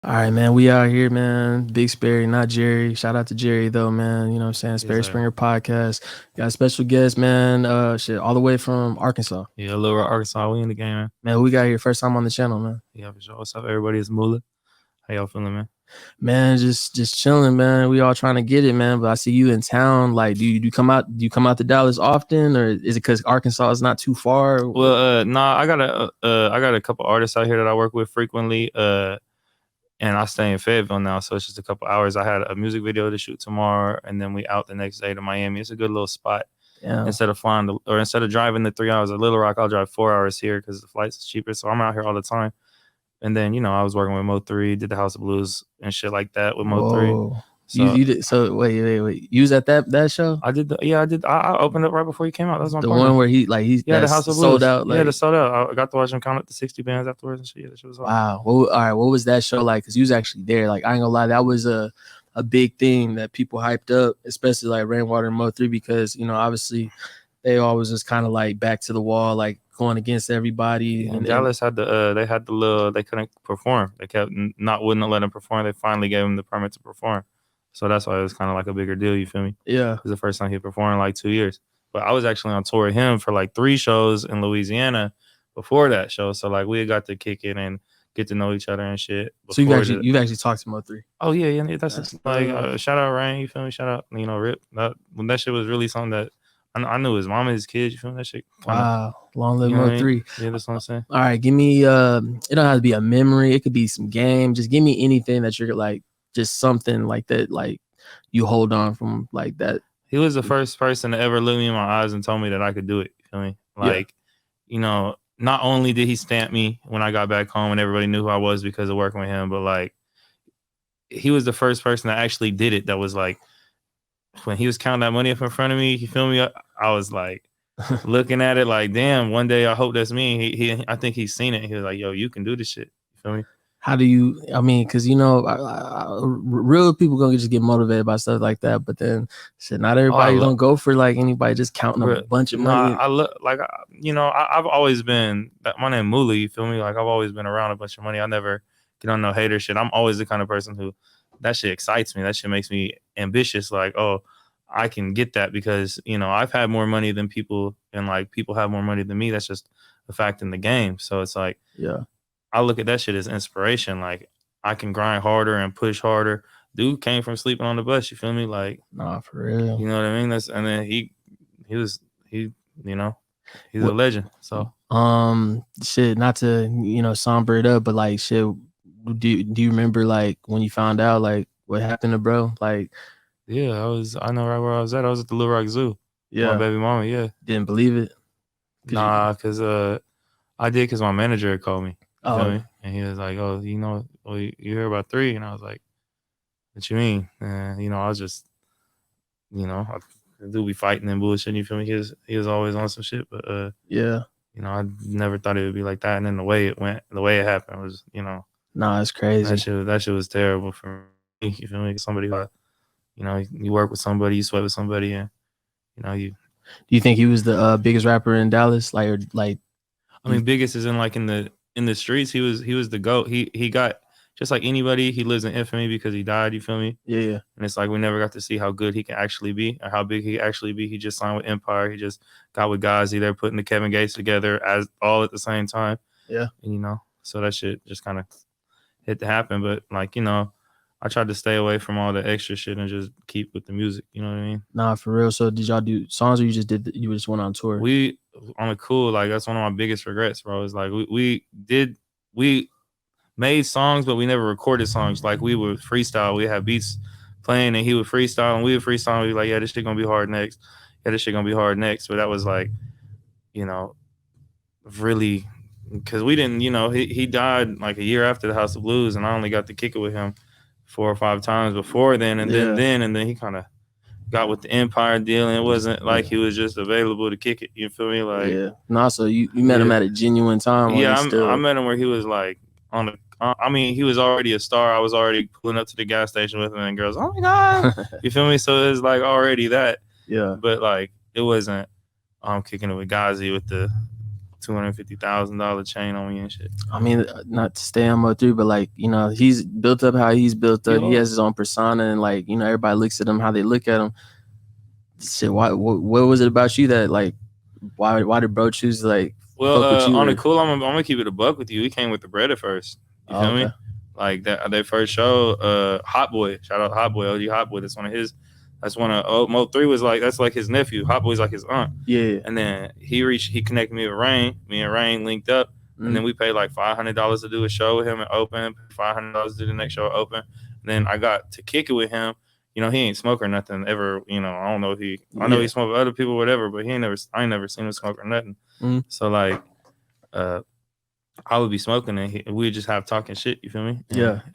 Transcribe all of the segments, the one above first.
All right, man. We out here, man. Big Sperry, not Jerry. Shout out to Jerry though, man. You know what I'm saying? Yes, Sperry sir. Springer podcast. Got a special guest, man. Shit, all the way from Arkansas. Yeah, Little Rock, Arkansas, we in the game, man. Man, who we got here first time on the channel, man. Yeah, for sure. What's up, everybody? It's Mooluh. How y'all feeling, man? Man, just chilling, man. We all trying to get it, man. But I see you in town. Like, do you come out to Dallas often, or is it because Arkansas is not too far? Well, nah, I got a couple artists out here that I work with frequently. And I stay in Fayetteville now, so it's just a couple hours. I had a music video to shoot tomorrow, and then we out the next day to Miami. It's a good little spot. Yeah. Instead of driving the 3 hours at Little Rock, I'll drive 4 hours here because the flights is cheaper. So I'm out here all the time. And then, I was working with Mo3, did the House of Blues and shit like that with Mo3. Whoa. So You did so wait. You was at that show? I did I did. I opened up right before he came out. That was my The partner. one where he's Yeah, the that's House of sold Blues. out. Yeah, Like, the sold out. I got to watch him count up to 60 bands afterwards and shit. Yeah, that shit was awesome. wow. All right. What was that show like? Because you was actually there. Like, I ain't gonna lie, that was a big thing that people hyped up, especially like Rainwater and Mo3, because obviously they always just kind of like back to the wall, like going against everybody. And Dallas had they couldn't perform. They kept wouldn't let him perform. They finally gave him the permit to perform. So that's why it was kind of like a bigger deal. You feel me? Yeah. It was the first time he performed in like 2 years. But I was actually on tour with him for like 3 shows in Louisiana before that show. So like we got to kick it and get to know each other and shit. So you've actually talked to Mo3. Oh yeah. That's like shout out Rain. You feel me? Shout out Rip. When that shit was really something that I knew his mom and his kids. You feel me? That shit. Wow. Long live Mo3. Yeah, that's what I'm saying. All right, give me it don't have to be a memory. It could be some game. Just give me anything that you're like, just something like that, like you hold on from like that. He was the first person to ever look me in my eyes and told me that I could do it. You feel me? Like, not only did he stamp me when I got back home and everybody knew who I was because of working with him, but like he was the first person that actually did it. That was like when he was counting that money up in front of me, you feel me? I was like looking at it like, damn, one day I hope that's me. I think he's seen it. He was like, yo, you can do this shit. You feel me? How do you, because real people gonna just get motivated by stuff like that, but then shit, not everybody gonna go for like anybody just counting a bunch of money. I've always been, my name Mooluh, you feel me? Like I've always been around a bunch of money. I never get on no hater shit. I'm always the kind of person who, that shit excites me. That shit makes me ambitious. Like, oh, I can get that because, I've had more money than people and like people have more money than me. That's just a fact in the game. So it's like, yeah, I look at that shit as inspiration. Like I can grind harder and push harder. Dude came from sleeping on the bus. You feel me? Like, nah, for real. You know what I mean? And then he's a legend. So, shit, not to, somber it up, but like shit, do you remember like when you found out like what happened to bro? Like, yeah, I know right where I was at. I was at the Little Rock Zoo. Yeah. My baby mama, yeah. Didn't believe it? Nah, because I did because my manager had called me. You feel me? And he was like, oh, you hear about 3? And I was like, what you mean? And, I was just, I do be fighting and bullshit. You feel me? He was always on some shit. But, yeah. I never thought it would be like that. And then the way it happened was, Nah, it's crazy. That shit was terrible for me. You feel me? Somebody like, you work with somebody, you sweat with somebody, and you. Do you think he was the biggest rapper in Dallas? I mean, biggest is in the streets. He was the GOAT. He got, just like anybody, he lives in infamy because he died. You feel me? Yeah. And it's like we never got to see how good he can actually be or how big he can actually be. He just signed with Empire. He just got with Ghazi. They're putting the Kevin Gates together as all at the same time. Yeah. And, so that shit just kind of hit to happen. But like, I tried to stay away from all the extra shit and just keep with the music. You know what I mean? Nah, for real. So did y'all do songs or you just went on tour? We on the cool, like that's one of my biggest regrets, bro. Is like we made songs, but we never recorded songs. Like we would freestyle. We had beats playing and he would freestyle and we would freestyle. And we'd be like, yeah, this shit gonna be hard next. Yeah, this shit gonna be hard next. But that was like, really, because we didn't, he died like a year after the House of Blues, and I only got to kick it with him 4 or 5 times before then, and then he kind of got with the Empire deal, and it wasn't like he was just available to kick it. You feel me? Like, yeah. No, so you met him at a genuine time. Yeah, I met him where he was like he was already a star. I was already pulling up to the gas station with him, and girls, oh my god, you feel me? So it was like already that. Yeah. But like it wasn't. I'm kicking it with Ghazi with the $250,000 chain on me and shit. I mean, not to stay on Mo3, but like, you know, he's built up how he's built up. He has his own persona, and like, you know, everybody looks at him how they look at him. Shit, what was it about you that like, why did bro choose to like well, fuck with you? On the cool, I'm gonna keep it a buck with you. He came with the bread at first. You feel me? Like that first show, Hot Boy. Shout out Hot Boy, OG Hot Boy. That's one of his. That's one of Mo3 was like, that's like his nephew. Hot Boy's like his aunt. Yeah. And then he connected me with Rain. Me and Rain linked up. And then we paid like $500 to do a show with him and open. $500 to do the next show open. And then I got to kick it with him. You know, he ain't smoke or nothing ever. You know, I don't know if I know he smoked with other people, or whatever, but I ain't never seen him smoke or nothing. So like, I would be smoking and we'd just have talking shit. You feel me?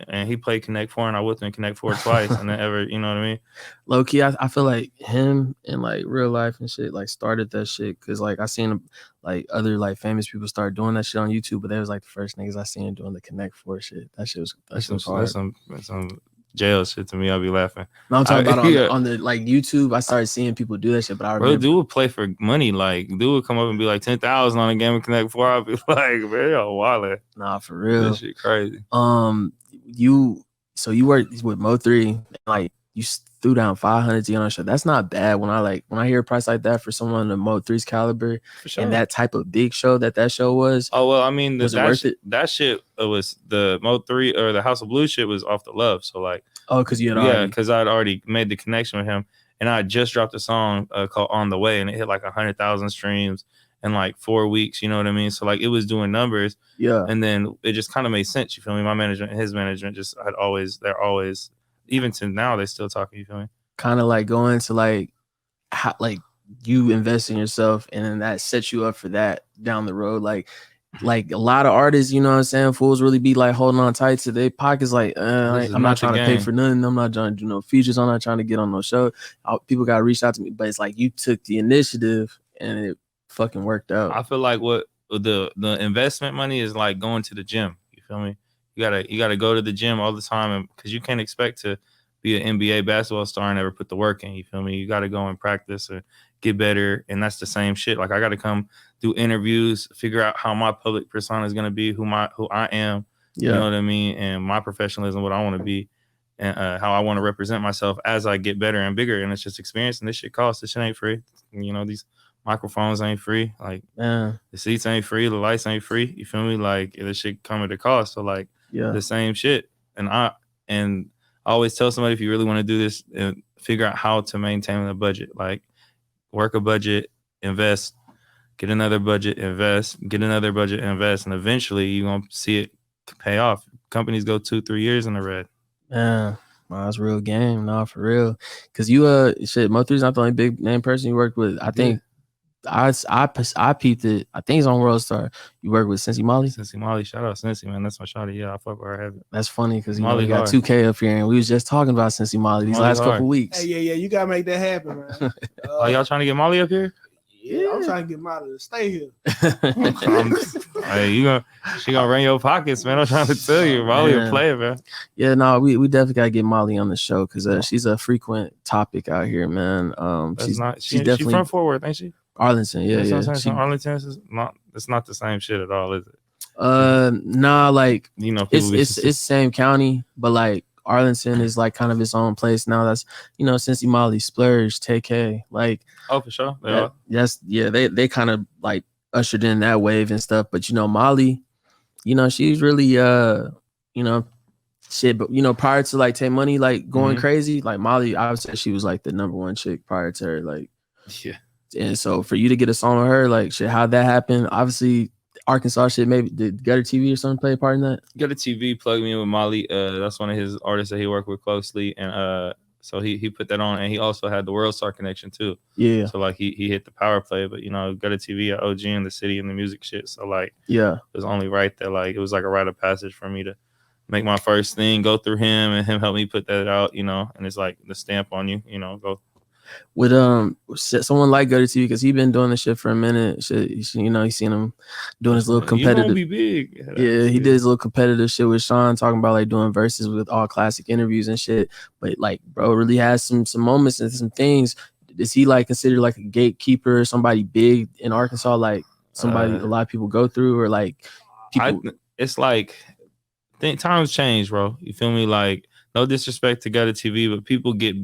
And he played Connect 4 and I whipped him in Connect 4 twice and then ever, you know what I mean? Low key, I feel like him and like real life and shit like started that shit, because like I seen like other like famous people start doing that shit on YouTube, but they was like the first niggas I seen doing the Connect 4 shit. That shit was hard. That's some jail shit to me. I'll be laughing. No, I'm talking about on the like YouTube. I started seeing people do that shit, but I remember dude would play for money. Like dude would come up and be like 10,000 on a game of Connect 4. I'd be like, man, yo, wallet. Nah, for real. That shit crazy. You worked with Mo3, and like you threw down 500 to get on a show. That's not bad. When I hear a price like that for someone of Mo3's caliber and that type of big show that show was. Oh well, I mean, was it worth it? That shit was the Mo3 or the House of Blues shit was off the love. So like, because you had because I'd already made the connection with him, and I just dropped a song called On the Way, and it hit like 100,000 streams in like 4 weeks. You know what I mean? So like, it was doing numbers. Yeah. And then it just kind of made sense. You feel me? My management and his management they're always, even to now, they still talking. You feel me? Kind of like going to like, how, like you invest in yourself, and then that sets you up for that down the road. Like a lot of artists, you know what I'm saying, fools really be like holding on tight to their pockets. Like, I'm not trying to pay for nothing. I'm not trying to do no features. I'm not trying to get on no show. People got to reach out to me, but it's like you took the initiative and it fucking worked out. I feel like what the investment money is like going to the gym. You feel me? You gotta go to the gym all the time, and because you can't expect to be an NBA basketball star and never put the work in. You feel me? You got to go and practice and get better. And that's the same shit. Like I got to come do interviews, figure out how my public persona is going to be, who I am, you know what I mean? And my professionalism, what I want to be, and how I want to represent myself as I get better and bigger. And it's just experience. And this shit costs. This shit ain't free. You know, these microphones ain't free. Like the seats ain't free. The lights ain't free. You feel me? Like this shit come at a cost. So like the same shit. And I always tell somebody, if you really want to do this, figure out how to maintain a budget. Like work a budget, invest, get another budget, invest, get another budget, invest, and eventually you're gonna see it pay off. Companies go 2-3 years in the red. Yeah, wow, that's real game. No, for real. Cause you Mo3's not the only big name person you worked with. I think I peeped it. I think it's on World Star. You work with Cincy Molly? Cincy Molly, shout out Cincy, man. That's my shawty. Yeah, I fuck with her heavy. That's funny because you know we got 2K up here, and we was just talking about Cincy Molly these last couple weeks. Hey, yeah, you gotta make that happen, man. Y'all trying to get Molly up here? Yeah, I'm trying to get Molly to stay here. Hey, she gonna run your pockets, man. I'm trying to tell you, Molly a player, man. Yeah, no, we definitely gotta get Molly on the show because she's a frequent topic out here, man. She's definitely from Fort Worth, ain't she? Arlington, yeah. Arlington is not. It's not the same shit at all, is it? Nah, like you know, it's same county, but like Arlington is like kind of its own place now. That's Cincy Molly, Splurge, TK, like for sure. They kind of like ushered in that wave and stuff. But Molly, she's really shit. But prior to like Tay Money like going crazy, like Molly, I would say she was like the number one chick prior to her, like And so for you to get a song with her, like shit, how'd that happen? Obviously, Arkansas shit. Maybe did Gutter TV or something play a part in that? Gutter TV plugged me in with Molly. That's one of his artists that he worked with closely, and so he put that on, and he also had the World Star connection too. Yeah. So like he hit the power play, but Gutter TV, OG in the city and the music shit. So like it was only right that like it was like a rite of passage for me to make my first thing, go through him, and him help me put that out. And it's like the stamp on you. Go. With someone like Gutter TV, because he been doing this shit for a minute. Shit, he's seen him doing his little competitive. You gonna be big. Yeah, he did his little competitive shit with Sean, talking about like doing verses with all classic interviews and shit. But like, bro, really has some moments and some things. Is he like considered like a gatekeeper, somebody big in Arkansas? Like, somebody a lot of people go through, or like people? It's like times change, bro. You feel me? Like, no disrespect to Gutter TV, but people get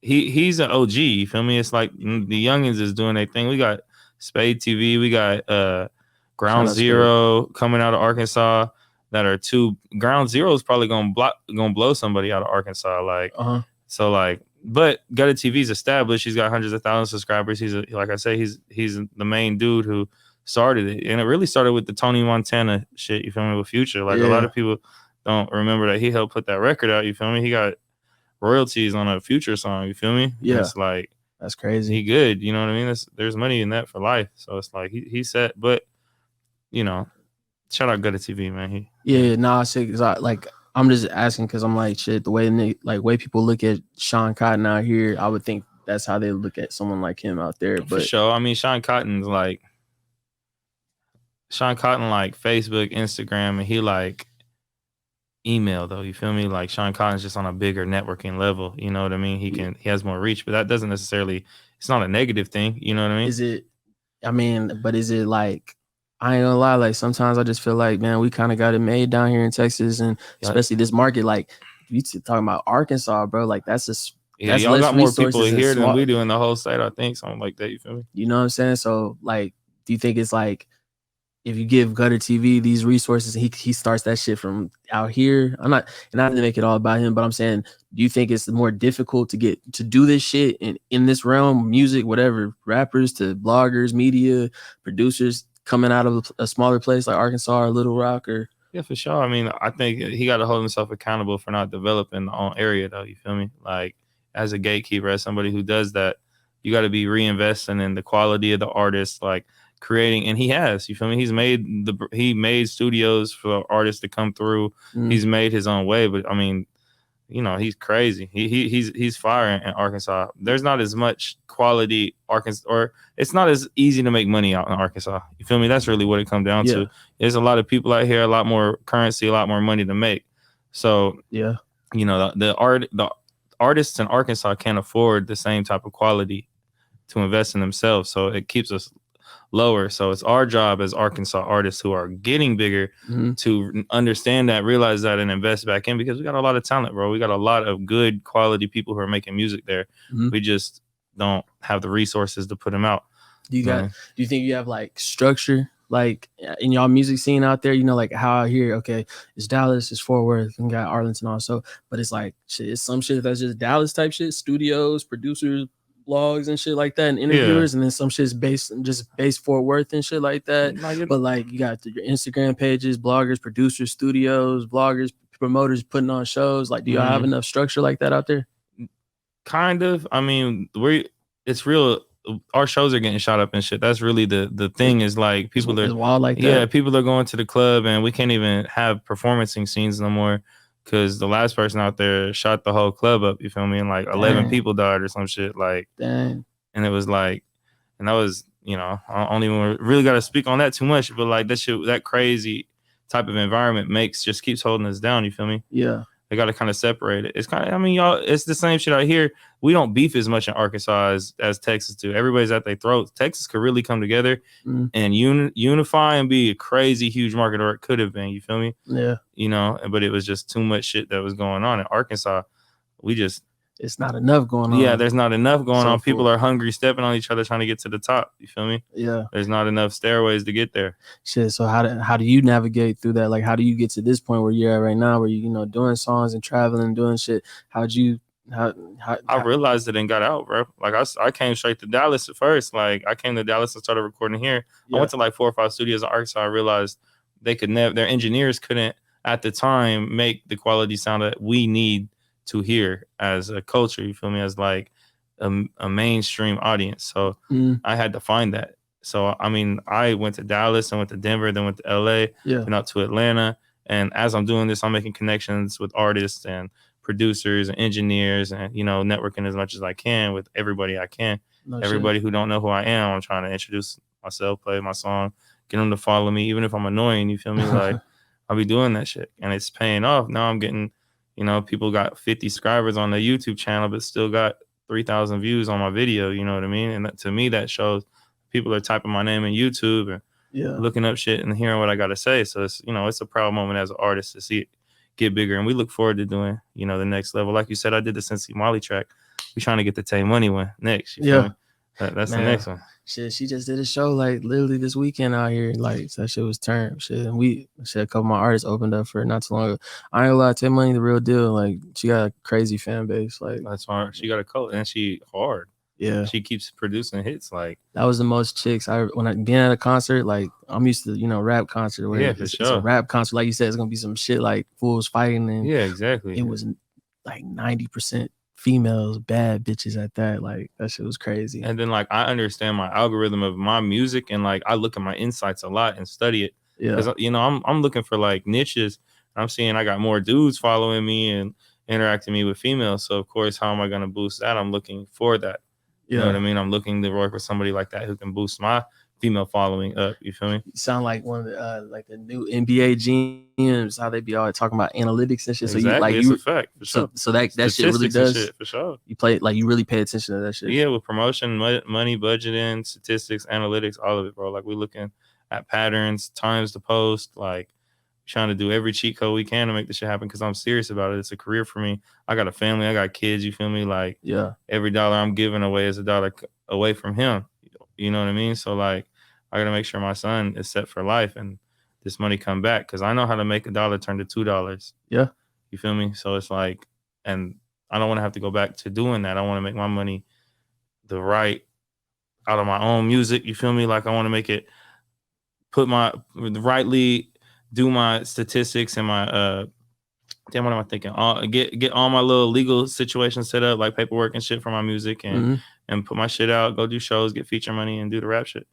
he's an OG. You feel me? It's like the youngins is doing their thing. We got Spade TV. We got Ground Zero coming out of Arkansas. That are two. Ground Zero is probably gonna blow somebody out of Arkansas. Like, so like, but Gutter TV's established. He's got hundreds of thousands of subscribers. Like I say, he's the main dude who started it, and it really started with the Tony Montana shit. You feel me? With Future, like a lot of people don't remember that he helped put that record out. You feel me? He got royalties on a Future song. You feel me? Yeah, and it's like that's crazy. He good. You know what I mean? There's money in that for life. So it's like he said, but you know, shout out Gutter TV, man. I'm just asking because I'm like, shit, the way people look at Sean Cotton out here, I would think that's how they look at someone like him out there. But for sure, I mean, Sean Cotton like Facebook, Instagram, and he like email though. You feel me? Like Sean Cotton's just on a bigger networking level. You know what I mean? He has more reach, but that doesn't necessarily. It's not a negative thing. You know what I mean? Is it like? I ain't gonna lie, like sometimes I just feel like, man, we kind of got it made down here in Texas, and especially this market. Like you talking about Arkansas, bro, like that's just y'all got more people here than we do in the whole state. I think something like that. You feel me? You know what I'm saying? So like, do you think it's like if you give Gutter TV these resources, he starts that shit from out here? I'm not to make it all about him, but I'm saying, do you think it's more difficult to do this shit in this realm, music, whatever, rappers to bloggers, media, producers, coming out of a smaller place like Arkansas or Little Rock? Or yeah, for sure. I mean, I think he got to hold himself accountable for not developing the own area, though. You feel me? Like, as a gatekeeper, as somebody who does that, you got to be reinvesting in the quality of the artist, like creating. And he has. You feel me? He made studios for artists to come through. He's made his own way, but I mean, you know, he's crazy. He's fire in Arkansas. There's not as much quality Arkansas, or it's not as easy to make money out in Arkansas. You feel me? That's really what it comes down to. There's a lot of people out here, a lot more currency, a lot more money to make. So you know, the artists in Arkansas can't afford the same type of quality to invest in themselves. So it keeps us lower. So it's our job as Arkansas artists who are getting bigger to understand that, realize that, and invest back in, because we got a lot of talent, bro. We got a lot of good quality people who are making music there. We just don't have the resources to put them out. Do you think you have like structure, like in y'all music scene out there? You know, like how out here, okay, it's Dallas, it's Fort Worth, and got Arlington also, but it's like shit, it's some shit that's just Dallas type shit, studios, producers, blogs and shit like that, and interviewers, and then some shit's based Fort Worth and shit like that. But like you got your Instagram pages, bloggers, producers, studios, bloggers, promoters putting on shows. Like, do y'all have enough structure like that out there? Kind of. I mean, it's real. Our shows are getting shot up and shit. That's really the thing, is like people are wild like that. Yeah, people are going to the club and we can't even have performancing scenes no more, because the last person out there shot the whole club up. You feel me? And like 11 people died or some shit. Like, dang. And it was like, and that was, you know, I don't even really got to speak on that too much, but like that shit, that crazy type of environment keeps holding us down. You feel me? Yeah. They got to kind of separate it. It's kind of, I mean, y'all, it's the same shit out here. We don't beef as much in Arkansas as Texas do. Everybody's at their throats. Texas could really come together and unify and be a crazy huge market, or it could have been. You feel me? Yeah. You know, but it was just too much shit that was going on in Arkansas. It's not enough going on. Yeah, there's not enough going on. People are hungry, stepping on each other, trying to get to the top. You feel me? Yeah. There's not enough stairways to get there. Shit. So how do you navigate through that? Like, how do you get to this point where you're at right now, where you know, doing songs and traveling and doing shit? I realized it and got out, bro. Like I came straight to Dallas at first. Like I came to Dallas and started recording here. I went to like 4 or 5 studios in Arkansas. I realized they could never, their engineers couldn't at the time make the quality sound that we need to hear as a culture. You feel me? As like a mainstream audience. So I had to find that. So I mean, I went to Dallas and went to Denver, then went to LA, went out to Atlanta. And as I'm doing this, I'm making connections with artists and producers and engineers, and you know, networking as much as I can with everybody I can. Everybody who don't know who I am, I'm trying to introduce myself, play my song, get them to follow me, even if I'm annoying. You feel me? Like I'll be doing that shit, and it's paying off. Now I'm getting, you know, people got 50 subscribers on the YouTube channel, but still got 3,000 views on my video. You know what I mean? And that, to me, that shows people are typing my name in YouTube and looking up shit and hearing what I gotta say. So it's it's a proud moment as an artist to see it get bigger, and we look forward to doing the next level. Like you said, I did the Cincy Molly track. We trying to get the Tay Money one next. You feel me? That's the next one. Shit, she just did a show like literally this weekend out here. Like that shit was turned. Shit, and a couple of my artists opened up for it not too long ago. I ain't gonna lie, Tay Money the real deal. Like she got a crazy fan base. Like that's hard. She got a cult and she hard. Yeah, she keeps producing hits. Like that was the most chicks when I being at a concert. Like I'm used to rap concert where for sure. It's a rap concert. Like you said, it's gonna be some shit like fools fighting and exactly. It was like 90% females, bad bitches at that. Like that shit was crazy. And then like I understand my algorithm of my music and like I look at my insights a lot and study it. Because I'm looking for like niches. I'm seeing I got more dudes following me and interacting me with females. So of course, how am I gonna boost that? I'm looking for that. You know what I mean? I'm looking to work with somebody like that who can boost my female following up. You feel me? You sound like one of the like the new NBA GMs, how they be always talking about analytics and shit. Exactly. So it's a fact. For sure. So that shit really does shit, for sure. You play like you really pay attention to that shit. Yeah, with promotion, money, budgeting, statistics, analytics, all of it, bro. Like we're looking at patterns, times to post, like trying to do every cheat code we can to make this shit happen because I'm serious about it. It's a career for me. I got a family. I got kids. You feel me? Like every dollar I'm giving away is a dollar away from him. You know what I mean? So like I got to make sure my son is set for life and this money come back because I know how to make $1 turn to $2. Yeah. You feel me? So it's like, and I don't want to have to go back to doing that. I want to make my money out of my own music. You feel me? Like I want to make it do my statistics and my what am I thinking? Get all my little legal situations set up, like paperwork and shit for my music, and put my shit out, go do shows, get feature money, and do the rap shit.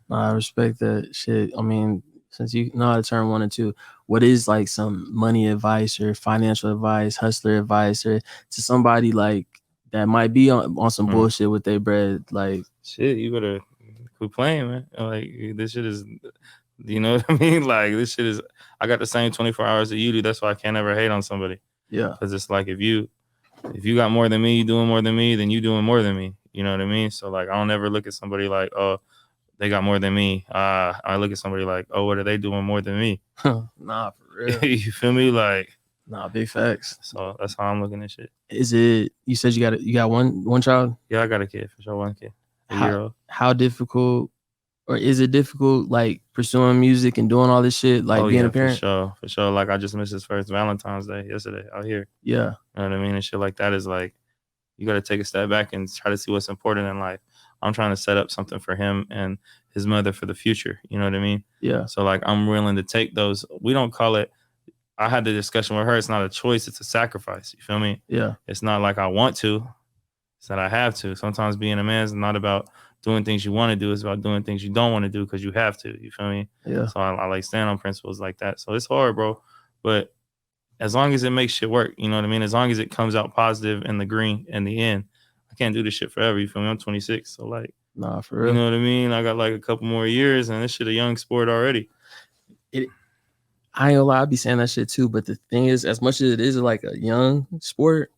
I respect that shit. I mean, since you know how to turn 1 and 2, what is like some money advice or financial advice, hustler advice, or to somebody like that might be on some bullshit with their bread? Like shit, you better quit playing, man. Like this shit is. You know what I mean? Like this shit is. I got the same 24 hours that you do. That's why I can't ever hate on somebody. Yeah. Because it's like if you got more than me, doing more than me, then you doing more than me. You know what I mean? So like I don't ever look at somebody like, oh, they got more than me. I look at somebody like, oh, what are they doing more than me? Nah, for real. You feel me? Like nah, big facts. So that's how I'm looking at shit. Is it? You said you got one child? Yeah, I got a kid for sure. One kid. Year old. How difficult? Or is it difficult, like pursuing music and doing all this shit, like being a parent? For sure. Like I just missed his first Valentine's Day yesterday out here. Yeah, you know what I mean. And shit like that is like, you got to take a step back and try to see what's important in life. I'm trying to set up something for him and his mother for the future. You know what I mean? Yeah. So like, I'm willing to take those. We don't call it. I had the discussion with her. It's not a choice. It's a sacrifice. You feel me? Yeah. It's not like I want to. It's that I have to. Sometimes being a man is not about doing things you want to do. It's about doing things you don't want to do because you have to. You feel me? Yeah. So I like stand on principles like that. So it's hard, bro. But as long as it makes shit work, you know what I mean? As long as it comes out positive in the green in the end, I can't do this shit forever. You feel me? I'm 26. So like, nah, for real. You know what I mean? I got like a couple more years and this shit a young sport already. I ain't gonna lie, I be saying that shit too. But the thing is, as much as it is like a young sport,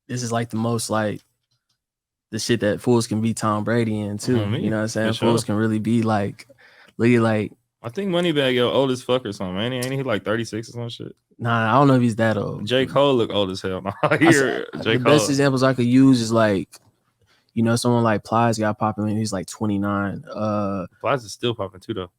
this is like the most like the shit that fools can be Tom Brady in too. You know what I'm saying? Fools can really be like, look at like. I think Moneybagg old as fuck or something. Ain't he like 36 or some shit? Nah, I don't know if he's that old. J. Cole look old as hell. The best examples I could use is like, someone like Plies got popping when he's like 29. Plies is still popping too though.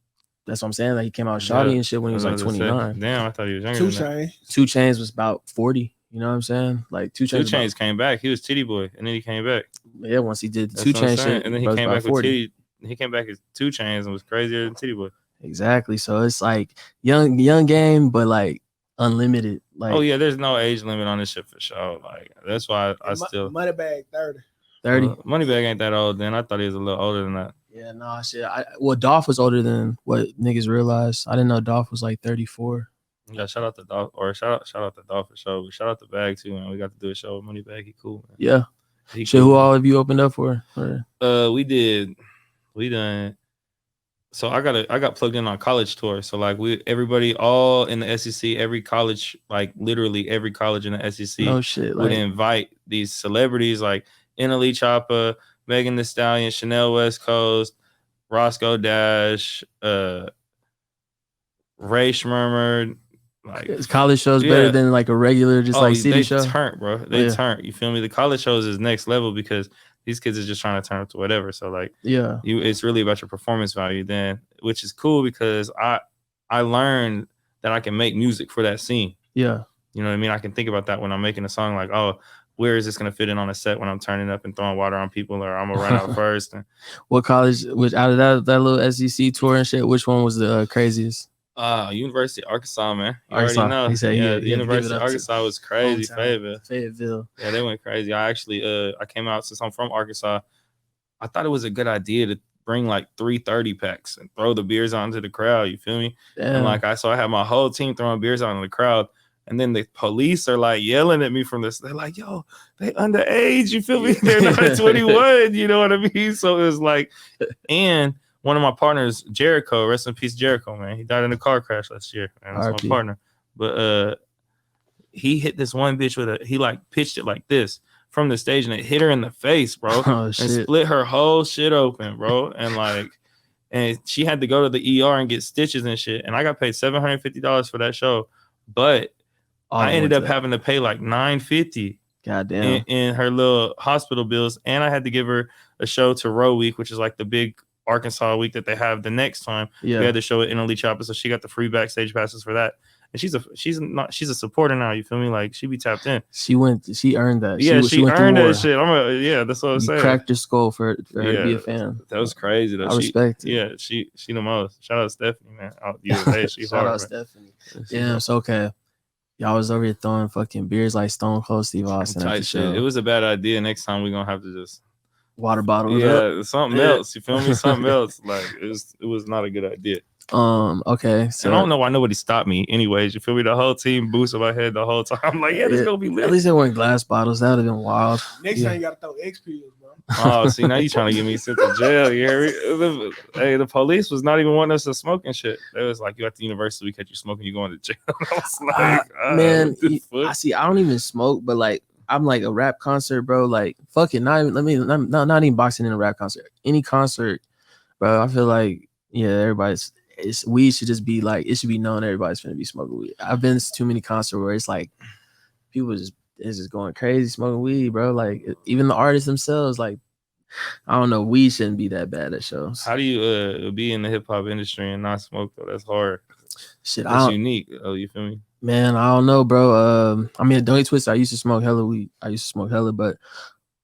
That's what I'm saying. Like he came out shawty and shit when he was like 29. Damn, I thought he was younger. 2 Chainz. 2 Chainz was about 40. You know what I'm saying? Like 2 Chainz came back. He was Titty Boy, and then he came back. Yeah, once he did the 2 Chainz shit, and then he came back 40. With Titty. He came back as 2 Chainz and was crazier than Titty Boy. Exactly. So it's like young game, but like unlimited. Like, oh yeah, there's no age limit on this shit for sure. Like that's why I still Moneybagg 30. 30. Moneybagg ain't that old. Then I thought he was a little older than that. Yeah, no shit. Dolph was older than what niggas realized. I didn't know Dolph was like 34. Yeah, shout out to Dolph, or shout out to Dolph for sure. Shout out to Bag too, man. We got to do a show with Moneybagg. He cool, man. Yeah. Shit, cool. Who all have you opened up for? We done. So I got plugged in on college tour. So like everybody all in the SEC, every college, like literally every college in the SEC would invite these celebrities like NLE Choppa, Megan Thee Stallion, Chanel West Coast, Roscoe Dash, Ray Schmurmer. Like college shows better than like a regular just like city show. They turn, bro. They turn. You feel me? The college shows is next level because these kids are just trying to turn up to whatever. So like, it's really about your performance value then, which is cool because I learned that I can make music for that scene. Yeah. You know what I mean? I can think about that when I'm making a song like, oh, where is this going to fit in on a set when I'm turning up and throwing water on people, or I'm going to run out first. And, what college, which out of that little SEC tour and shit, which one was the craziest? University of Arkansas, man. You Arkansas. already know. He said, the University of Arkansas was crazy. Fayetteville. Yeah, they went crazy. I actually, I came out since I'm from Arkansas. I thought it was a good idea to bring like 330 packs and throw the beers out into the crowd. You feel me? Damn. And like I had my whole team throwing beers out in the crowd. And then the police are like yelling at me from this. They're like, yo, they underage. You feel me? They're not 21. You know what I mean? So it was like, and one of my partners, Jericho, rest in peace, Jericho, man. He died in a car crash last year. And that's my partner. But he hit this one bitch he like pitched it like this from the stage and it hit her in the face, bro. And split her whole shit open, bro. And like, and she had to go to the ER and get stitches and shit. And I got paid $750 for that show. But I ended up having to pay like $950 goddamn in her little hospital bills. And I had to give her a show to Row Week, which is like the big Arkansas week that they have the next time. Yeah. We had to show it in Italy Chopper, so she got the free backstage passes for that. And she's a supporter now. You feel me? Like she be tapped in. She earned that. Yeah, she earned that shit. That's what I'm saying. Cracked your skull for her to be a fan. That was crazy. I respect it. Yeah, she the most. Shout out Stephanie, man. Shout out Stephanie. Damn, it's okay. Y'all was over here throwing fucking beers like Stone Cold Steve Austin at the show. It was a bad idea. Next time we're gonna have to just water bottles up. Something else. You feel me? Something else. Like it was not a good idea. Okay. So and I don't know why nobody stopped me. Anyways, you feel me? The whole team boosted my head the whole time. I'm like, yeah, this is gonna be lit. At least they weren't glass bottles. That would have been wild. Next time you gotta throw X pills, bro. Oh, see, now you trying to get me sent to jail. You hear me? Hey, the police was not even wanting us to smoke and shit. They was like, you at the university, we catch you smoking, you going to jail. I was like, man, I don't even smoke, but like I'm like a rap concert, bro. Like, fuck it, not even boxing in a rap concert. Any concert, bro. I feel like weed should just be like, it should be known everybody's gonna be smoking weed. I've been to too many concerts where it's like people is just going crazy smoking weed, bro. Like even the artists themselves, like I don't know, weed shouldn't be that bad at shows. How do you be in the hip hop industry and not smoke though? That's hard. Shit, that's unique. Oh, you feel me? Man, I don't know, bro. I mean, don't get twisted. I used to smoke hella weed. But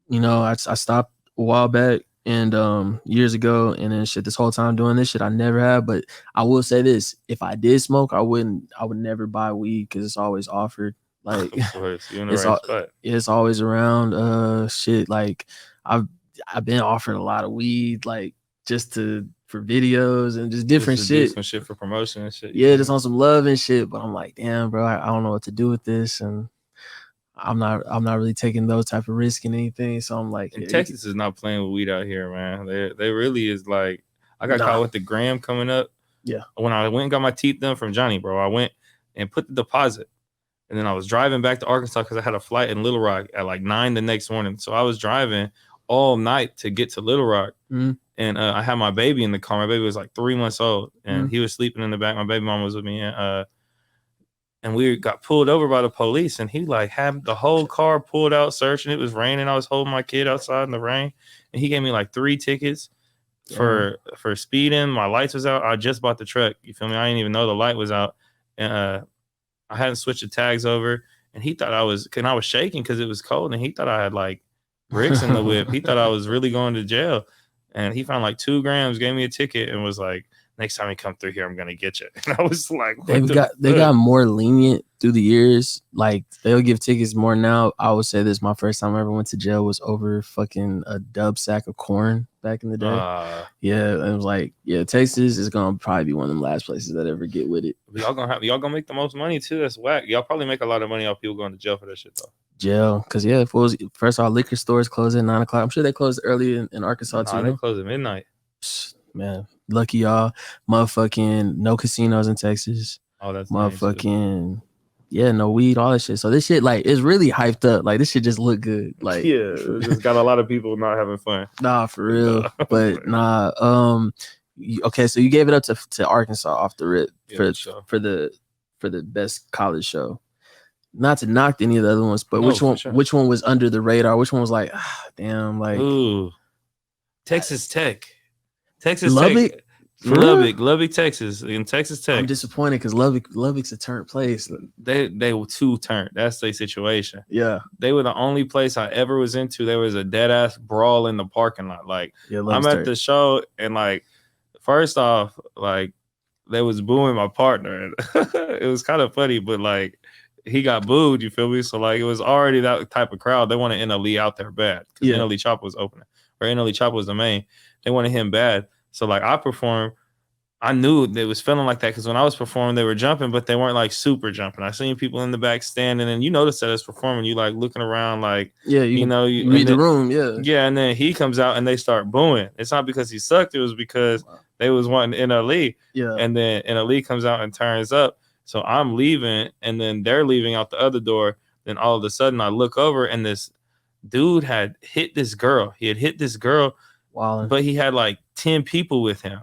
you know, I stopped a while back and years ago, and then shit. This whole time doing this shit, I never have. But I will say this: if I did smoke, I would never buy weed because it's always offered. Like of course, you're in the right spot. It's always around. Shit, like I've been offered a lot of weed, like just for videos and just different shit. Some shit for promotion and shit. Yeah, just on some love and shit. But I'm like, damn, bro, I don't know what to do with this, and I'm not really taking those type of risk in anything. So I'm like, Texas is not playing with weed out here, man. They really is like, I got caught with the gram coming up. Yeah. When I went and got my teeth done from Johnny, bro, I went and put the deposit. And then I was driving back to Arkansas because I had a flight in Little Rock at like 9 the next morning. So I was driving all night to get to Little Rock. Mm-hmm. And I had my baby in the car. My baby was like 3 months old. And he was sleeping in the back. My baby mom was with me. And we got pulled over by the police. And he like had the whole car pulled out searching. It was raining. I was holding my kid outside in the rain. And he gave me like 3 tickets for speeding. My lights was out. I just bought the truck. You feel me? I didn't even know the light was out. And I hadn't switched the tags over, and he thought I was shaking because it was cold, and he thought I had like bricks in the whip. He thought I was really going to jail, and he found like 2 grams, gave me a ticket, and was like, next time you come through here, I'm gonna get you. And I was like, they got more lenient through the years. Like they'll give tickets more now. I would say this: my first time I ever went to jail was over fucking a dub sack of corn back in the day. Yeah, it was like, yeah, Texas is gonna probably be one of them last places that ever get with it. Y'all gonna make the most money too. That's whack. Y'all probably make a lot of money off people going to jail for that shit though. Jail, because if it was first of all, liquor stores close at 9 o'clock. I'm sure they closed early in Arkansas too. They close at midnight. Man, lucky y'all. Motherfucking no casinos in Texas. Oh, that's motherfucking yeah, no weed, all that shit. So this shit like is really hyped up. Like this shit just look good. Like yeah, it just got a lot of people not having fun. Nah, for real. But nah, Okay, so you gave it up to Arkansas off the rip Yeah, sure. for the best college show. Not to knock any of the other ones, but No, which one? for sure. Which one was under the radar? Which one was like, damn, like Ooh, Texas Tech. Lubbock? Tech. For real? Lubbock, Texas. In Texas Tech. I'm disappointed because Lubbock's a turned place. They were too turned. That's their situation. Yeah, They were the only place I ever was into. There was a dead ass brawl in the parking lot. Like yeah. I'm at the show and like first off, like they was booing my partner. It was kind of funny, but like he got booed, you feel me? So like it was already that type of crowd. They wanted NLE out there bad because Yeah. NLE Chopper was opening, or NLE Chopper was the main. They wanted him bad. So like I performed. I knew they was feeling like that because when I was performing, they were jumping, but they weren't like super jumping. I seen people in the back standing, and you notice that as performing, you like looking around, like yeah. you know, you read the room. Yeah, yeah. And then he comes out and they start booing. It's not because he sucked; it was because they was wanting NLE. Yeah, And then NLE comes out and turns up. So I'm leaving, and then they're leaving out the other door. Then all of a sudden, I look over, and this dude had hit this girl. He had hit this girl, wow. but he had like 10 people with him.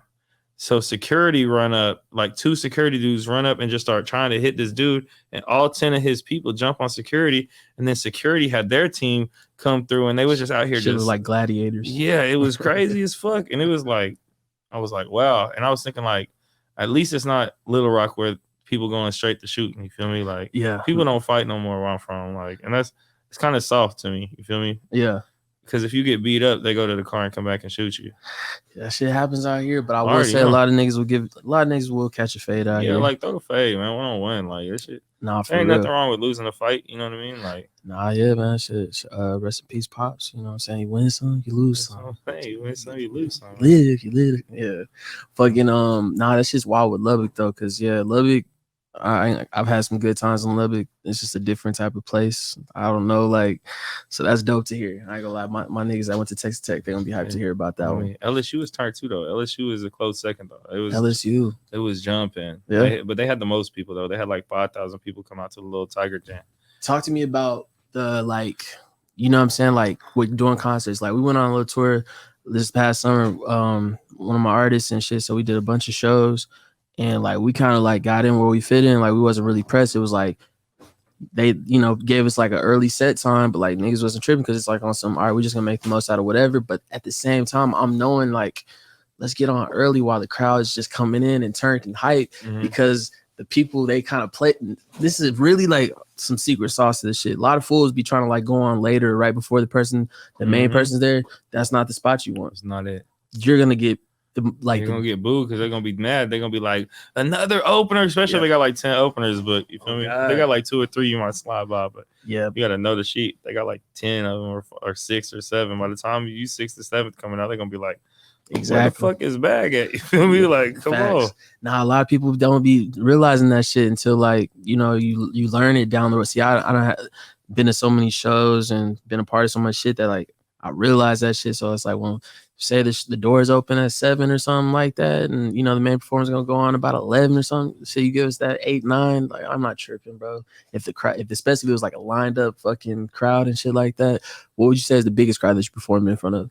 So security run up, like 2 security dudes run up and just start trying to hit this dude, and all 10 of his people jump on security, and then security had their team come through, and they was just out here just like gladiators. Yeah, it was crazy as fuck, and it was like, I was like, wow, and I was thinking like, at least it's not Little Rock where people going straight to shooting. You feel me? Like, yeah, people don't fight no more where I'm from, like, and it's kind of soft to me. You feel me? Yeah. Because if you get beat up, they go to the car and come back and shoot you. That shit happens out here, but I will say a lot of niggas will catch a fade out here. Yeah, like throw the fade, man. 1-on-1, like this shit. Nah, for there ain't real. nothing wrong with losing a fight. You know what I mean? Like, nah, yeah, man. Shit. Rest in peace, pops. You know what I'm saying? You win some, you lose some. You win some, you lose some. You live. Yeah. Fucking nah, that's just wild with Lubbock though, cause yeah, Lubbock. I've had some good times in Lubbock. It's just a different type of place. I don't know, like, so that's dope to hear. I ain't gonna lie, my niggas that went to Texas Tech, they're gonna be hyped to hear about that one. LSU was turned too though. LSU is a close second though. It was LSU. It was jumping. Yeah, but they had the most people though. They had like 5,000 people come out to the little Tiger Jam. Talk to me about the like, you know what I'm saying? Like with doing concerts. Like we went on a little tour this past summer. One of my artists and shit. So we did a bunch of shows. And like we kind of like got in where we fit in, like we wasn't really pressed. It was like they, you know, gave us like an early set time, but like niggas wasn't tripping because it's like on some, all right, we're just gonna make the most out of whatever. But at the same time, I'm knowing like, let's get on early while the crowd is just coming in and turned and hype because the people they kind of play. This is really like some secret sauce to this shit. A lot of fools be trying to like go on later, right before the main person's there. That's not the spot you want. It's not it. You're gonna get. They're gonna get booed because they're gonna be mad. They're gonna be like, another opener, especially if they got like 10 openers, but you feel me? God. They got like 2 or 3 you might slide by, but yeah, you gotta know the sheet. They got like 10 of them or 6 or 7. By the time you 6th or 7th coming out, they're gonna be like, exactly, where the fuck is bag at? You feel me? Like, come on. Nah, a lot of people don't be realizing that shit until like, you know, you learn it down the road. See, I don't been to so many shows and been a part of so much shit that like I realize that shit. So it's like, well, say the doors open at 7 or something like that, and you know the main performance gonna go on about 11 or something. So you give us that 8, 9. Like I'm not tripping, bro. If the crowd, especially if it was like a lined up fucking crowd and shit like that, what would you say is the biggest crowd that you performed in front of?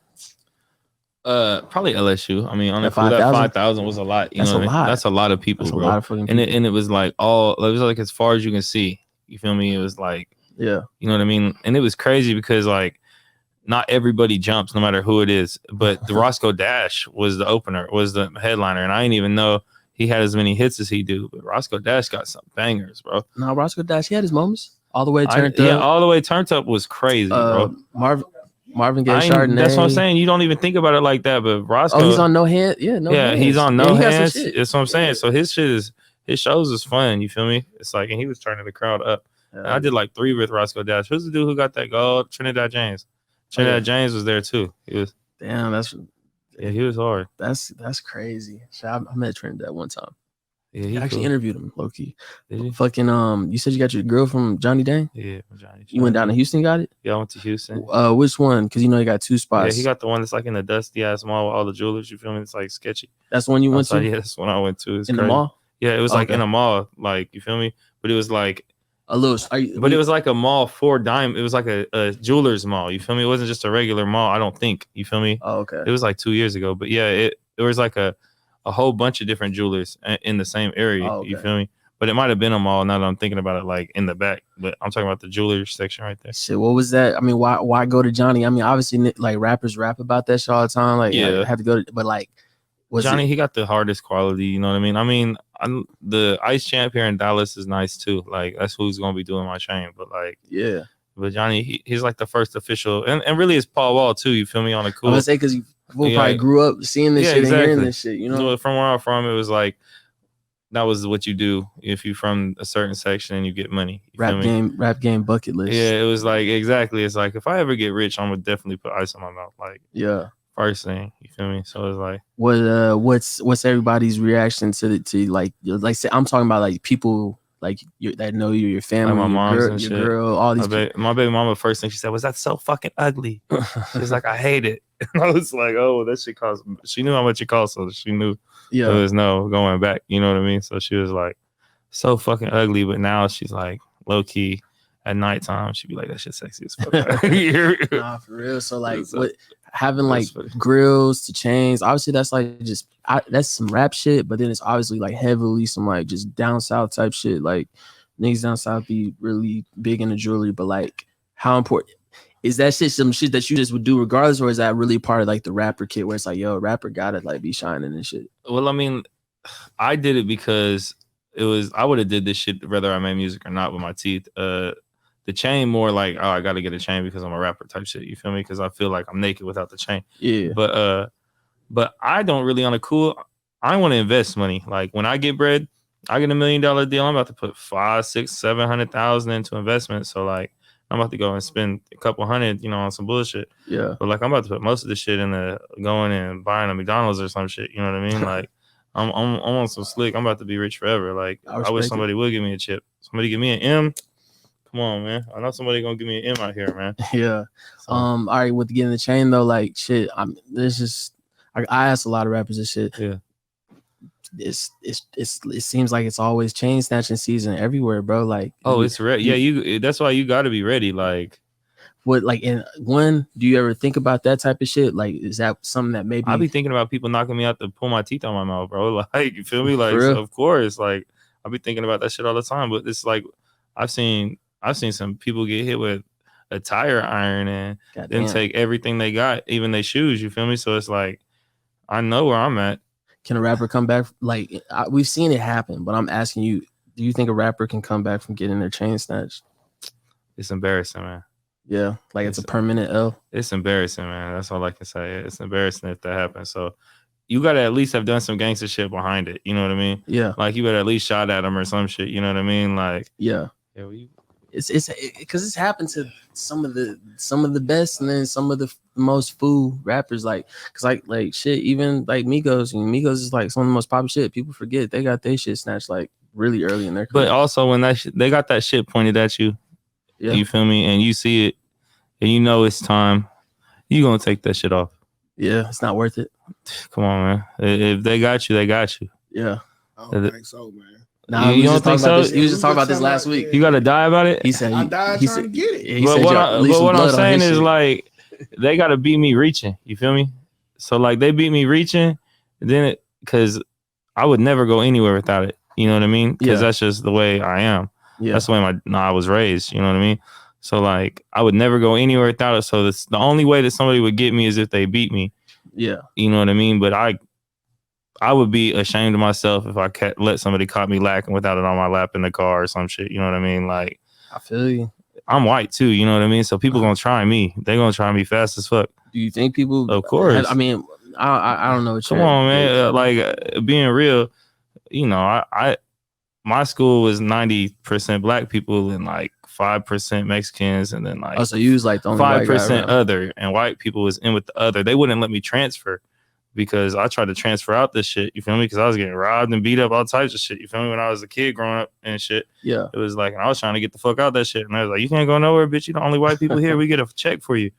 Probably LSU. I mean, honestly, 5,000 was a lot. That's a lot. That's a lot of people, bro. A lot of fucking people. And it was like it was like as far as you can see. You feel me? It was like, yeah, you know what I mean. And it was crazy because like, not everybody jumps, no matter who it is. But the Roscoe Dash was the opener, was the headliner, and I didn't even know he had as many hits as he do. But Roscoe Dash got some bangers, bro. No, Roscoe Dash, he had his moments. All the way turned up. Yeah, all the way turned up was crazy, bro. Marvin Gaye Chardonnay. That's what I'm saying. You don't even think about it like that, but Roscoe. Oh, he's on No Hands. Yeah, No Hands. He's on No Hands. That's what I'm saying. So his shows is fun. You feel me? It's like, and he was turning the crowd up. And I did like 3 with Roscoe Dash. Who's the dude who got that gold? Trinidad James. James was there too. He was. Damn, he was hard. That's crazy. So I met Trinidad one time. Yeah, I actually interviewed him, low key. Did you? Fucking you said you got your girl from Johnny Dang? Yeah, from Johnny. You went down to Houston, got it? Yeah, I went to Houston. Which one? Because you know you got 2 spots. Yeah, he got the one that's like in the dusty ass mall with all the jewelers. You feel me? It's like sketchy. That's the one you went to? Yeah, that's the one I went to. It's in crazy. The mall? Yeah, it was like in a mall. Like, you feel me? But it was like a little. But it was like a mall for dime. It was like a jeweler's mall. You feel me? It wasn't just a regular mall. I don't think. You feel me? Oh, okay. It was like 2 years ago. But yeah, it was like a a whole bunch of different jewelers in the same area. Oh, okay. You feel me? But it might have been a mall now that I'm thinking about it, like in the back. But I'm talking about the jewelry section right there. Shit, what was that? I mean, why go to Johnny? I mean, obviously, like rappers rap about that shit all the time. Like, Yeah. I have to go to, but like, was Johnny, he got the hardest quality. You know what I mean? The Ice Champ here in Dallas is nice too. Like, that's who's gonna be doing my chain. But like, yeah. But Johnny, he's like the first official, and really it's Paul Wall too. You feel me on a cool? I would say because people probably grew up seeing this shit and hearing this shit. You know, from where I'm from, it was like that was what you do if you from a certain section and you get money. Rap game bucket list. Yeah, it was like exactly. It's like if I ever get rich, I'm gonna definitely put ice on my mouth. Like first thing, you feel me? So it's like what's everybody's reaction to like say I'm talking about like people. Like that know you, your family, like my mom's girl, and your shit. girl, all these. My baby mama, first thing she said was, "That's so fucking ugly." She's like, "I hate it." And I was like, "Oh, that shit cost." She knew how much it cost, so she knew there was no going back. You know what I mean? So she was like, "So fucking ugly," but now she's like, low key. At nighttime, she'd be like, "That shit sexy as fuck." Nah, for real. So like, what having like grills to chains? Obviously, that's like that's some rap shit. But then it's obviously like heavily some like just down south type shit. Like niggas down south be really big into jewelry. But like, how important is that shit? Some shit that you just would do regardless, or is that really part of like the rapper kit where it's like, yo, rapper gotta like be shining and shit? Well, I mean, I did it because I would have did this shit whether I made music or not with my teeth. The chain more like, oh, I got to get a chain because I'm a rapper type shit. You feel me? Because I feel like I'm naked without the chain. Yeah. But I don't really on a cool. I want to invest money. Like when I get bread, I get $1 million deal. I'm about to put 5, 6, 700,000 into investment. So like I'm about to go and spend a couple hundred, on some bullshit. Yeah. But like I'm about to put most of the shit in going and buying a McDonald's or some shit. You know what I mean? Like I'm on some slick. I'm about to be rich forever. Like I wish somebody would give me a chip. Somebody give me an M. Come on, man. I know somebody gonna give me an M out here, man. Yeah. So. All right, with getting the chain though, like shit. I asked a lot of rappers this shit. Yeah. It seems like it's always chain snatching season everywhere, bro. Like it's ready. Yeah, that's why you gotta be ready. Like what do you ever think about that type of shit? Like, is that something that maybe I be thinking about people knocking me out to pull my teeth out my mouth, bro? Like, you feel me? Like, so of course, like I be thinking about that shit all the time. But it's like I've seen some people get hit with a tire iron and then take everything they got, even their shoes. You feel me? So it's like I know where I'm at. Can a rapper come back? Like we've seen it happen, but I'm asking you, do you think a rapper can come back from getting their chain snatched? It's embarrassing, man. Yeah, like it's a permanent L. It's embarrassing, man. That's all I can say. It's embarrassing if that happens. So you gotta at least have done some gangster shit behind it. You know what I mean? Yeah. Like you better at least shot at him or some shit. You know what I mean? Like it's because it's happened to some of the best and then some of the most fool rappers. Like because like shit, even like Migos. And Migos is like some of the most popular shit. People forget they got their shit snatched like really early in their career. But also when they got that shit pointed at you. Yeah. You feel me? And you see it and you know it's time, you gonna take that shit off. Yeah, it's not worth it. Come on, man. If they got you, they got you. Yeah. I don't think so, man. Nah, you don't think so? You was just talking about this last week. You gotta die about it? He said I died trying to get it. But what I'm saying is like they gotta beat me reaching. You feel me? So like they beat me reaching, then because I would never go anywhere without it. You know what I mean? Because that's just the way I am. Yeah. That's the way I was raised. You know what I mean? So like I would never go anywhere without it. So the only way that somebody would get me is if they beat me. Yeah. You know what I mean? But I would be ashamed of myself if I let somebody caught me lacking without it on my lap in the car or some shit. You know what I mean? Like I feel you. I'm white too. You know what I mean? So people gonna try me. They gonna try me fast as fuck. Do you think people? Of course. I mean, I don't know. Come on, man. Like being real, my school was 90% black people and like 5% Mexicans, and then like so you was like the only 5% other, and white people was in with the other. They wouldn't let me transfer because I tried to transfer out this shit. You feel me? Because I was getting robbed and beat up, all types of shit. You feel me? When I was a kid growing up and shit. Yeah. It was like, and I was trying to get the fuck out that shit, and I was like, you can't go nowhere, bitch. You the only white people here. We get a check for you.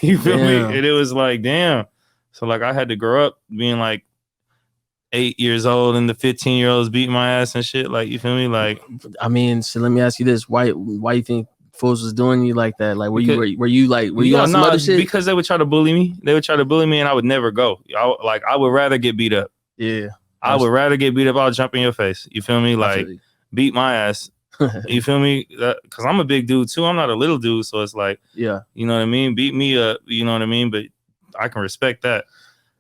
You feel me? And it was like, damn. So like I had to grow up being like 8 years old and the 15-year-olds beating my ass and shit. Like, you feel me? Like, I mean, so let me ask you this: why you think fools was doing you like that? Like, were you on some other shit? Because they would try to bully me. They would try to bully me, and I would never go. I would rather get beat up. Yeah. I would rather get beat up. I'll jump in your face. You feel me? Like beat my ass. You feel me? Because I'm a big dude too. I'm not a little dude, so it's like, yeah, you know what I mean. Beat me up. You know what I mean. But I can respect that.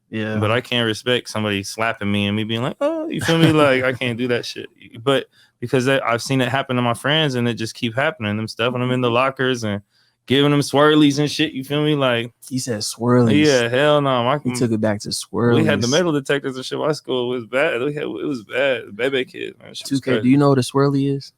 Yeah. But I can't respect somebody slapping me and me being like, oh, you feel me? Like I can't do that shit. But because I've seen it happen to my friends and it just keep happening. Them stuffing them in the lockers and giving them swirlies and shit. You feel me? Like he said swirlies. Yeah, hell no. He took it back to swirlies. We had the metal detectors and shit. My school was bad. It was bad. Baby kid, man. 2K, do you know what a swirly is?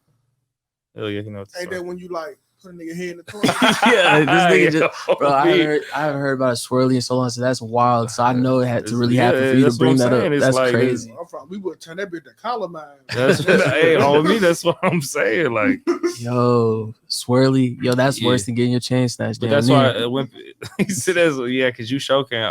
Hell yeah, you know. Ain't that when you like put a nigga head in the toilet? Yeah, this nigga just, bro. I haven't heard about a swirly in so long, so that's wild. So I know it had to really happen for you to bring that up. That's like, crazy. We would turn that bitch to Columbine. That's hey, on me. That's what I'm saying. Like, yo, swirly, yo, that's worse than getting your chain snatched. But that's why when he said that, because you choking.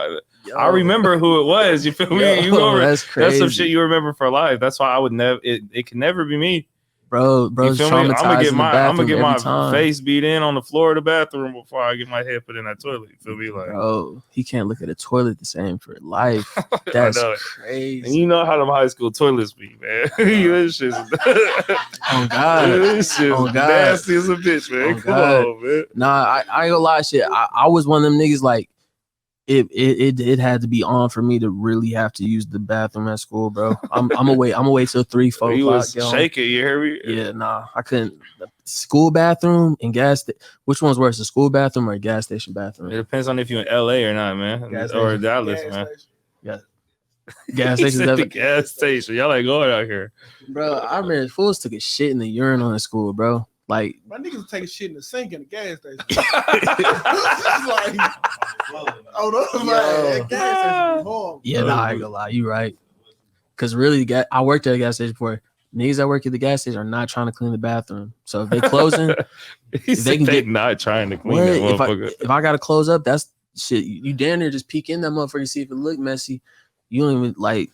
I remember who it was. You feel me? You know, that's crazy. That's some shit you remember for life. That's why I would never. It can never be me. Bro's traumatized. I'm gonna get my face beat in on the floor of the bathroom before I get my head put in that toilet. You feel me? Like, bro, he can't look at a toilet the same for life. That's crazy. And you know how them high school toilets be, man. This shit's oh God, this shit's nasty as a bitch, man. Come on, man. Nah, I ain't gonna lie, shit. I was one of them niggas like. It had to be on for me to really have to use the bathroom at school, bro. I'm gonna wait till 3-4 o'clock. You was shaking, you hear me? Yeah, nah, I couldn't. School bathroom and which one's worse, the school bathroom or a gas station bathroom? It depends on if you're in LA or not, man, or Dallas, man. Yeah, gas station. The gas station. Y'all like going out here, bro. I remember fools took a shit in the urinal in school, bro. Like my niggas take a shit in the sink in the gas station. Yeah, nah, I ain't gonna lie, you right. Cause really, I worked at a gas station before. Niggas that work at the gas station are not trying to clean the bathroom. So if they closing, they not trying to clean that motherfucker. If I gotta close up, that's shit. You damn near just peek in that motherfucker and see if it look messy. You don't even like.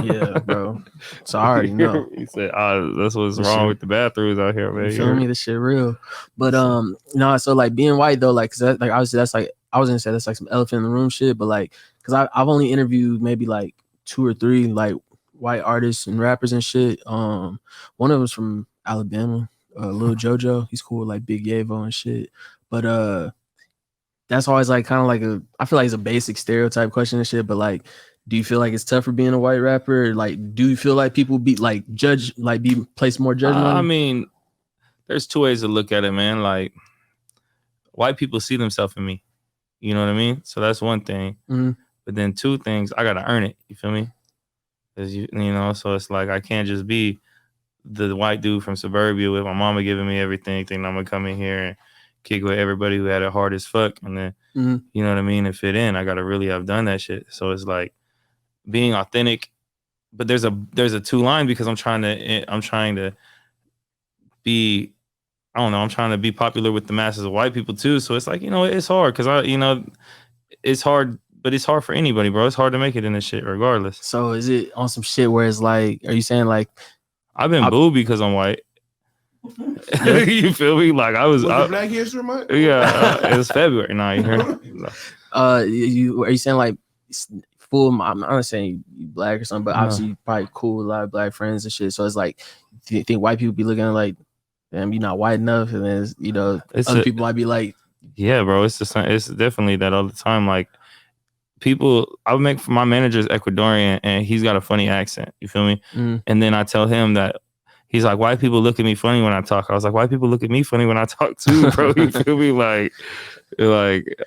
Yeah, bro. So I already know. He said, that's what's wrong with the bathrooms out here, man. You feel me? This shit real. But no, so like being white though, like, cause that, like obviously that's like I was gonna say that's like some elephant in the room shit, but like, cause I've only interviewed maybe like 2 or 3 like white artists and rappers and shit. One of them was from Alabama, Lil JoJo. He's cool with like Big Yavo and shit. But that's always like kind of like I feel like it's a basic stereotype question and shit, but like, do you feel like it's tougher being a white rapper? Like, do you feel like people be like placed more judgment on? I mean, there's 2 ways to look at it, man. Like, white people see themselves in me. You know what I mean? So that's one thing. Mm-hmm. But then 2 things, I gotta earn it. You feel me? Cause you know, so it's like I can't just be the white dude from suburbia with my mama giving me everything, thinking I'm gonna come in here and kick with everybody who had it hard as fuck, and then you know what I mean, and fit in. I gotta really have done that shit. So it's like being authentic, but there's a 2 line because I'm trying to be, I don't know, I'm trying to be popular with the masses of white people too. So it's like, you know, it's hard because it's hard, but it's hard for anybody, bro. It's hard to make it in this shit regardless. So is it on some shit where it's like, are you saying like I've been booed because I'm white? You feel me? Like was it Black History Month? Yeah, it's February now. You hear? Are you saying like full? I'm not saying you black or something, but obviously you probably cool with a lot of black friends and shit. So it's like, do you think white people be looking at like, damn, you're not white enough, and then other people might be like, yeah, bro, it's definitely that all the time. Like people, my manager's Ecuadorian and he's got a funny accent. You feel me? And then I tell him that. He's like, white people look at me funny when I talk. I was like, white people look at me funny when I talk too, bro. You feel me? Like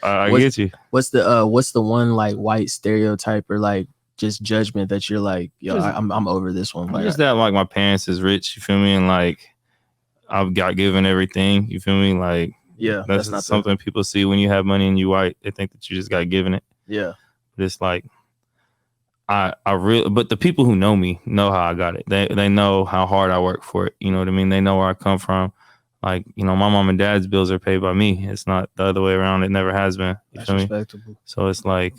I get you. What's the one like white stereotype or like just judgment that you're like, yo, I'm over this one? Like, just that like my parents is rich. You feel me? And like I've got given everything. You feel me? Like that's not something people see when you have money and you white. They think that you just got given it. Yeah, but it's like. But the people who know me know how I got it. They know how hard I work for it. You know what I mean? They know where I come from. Like, you know, my mom and dad's bills are paid by me. It's not the other way around. It never has been. You That's feel respectable. Me? So it's like,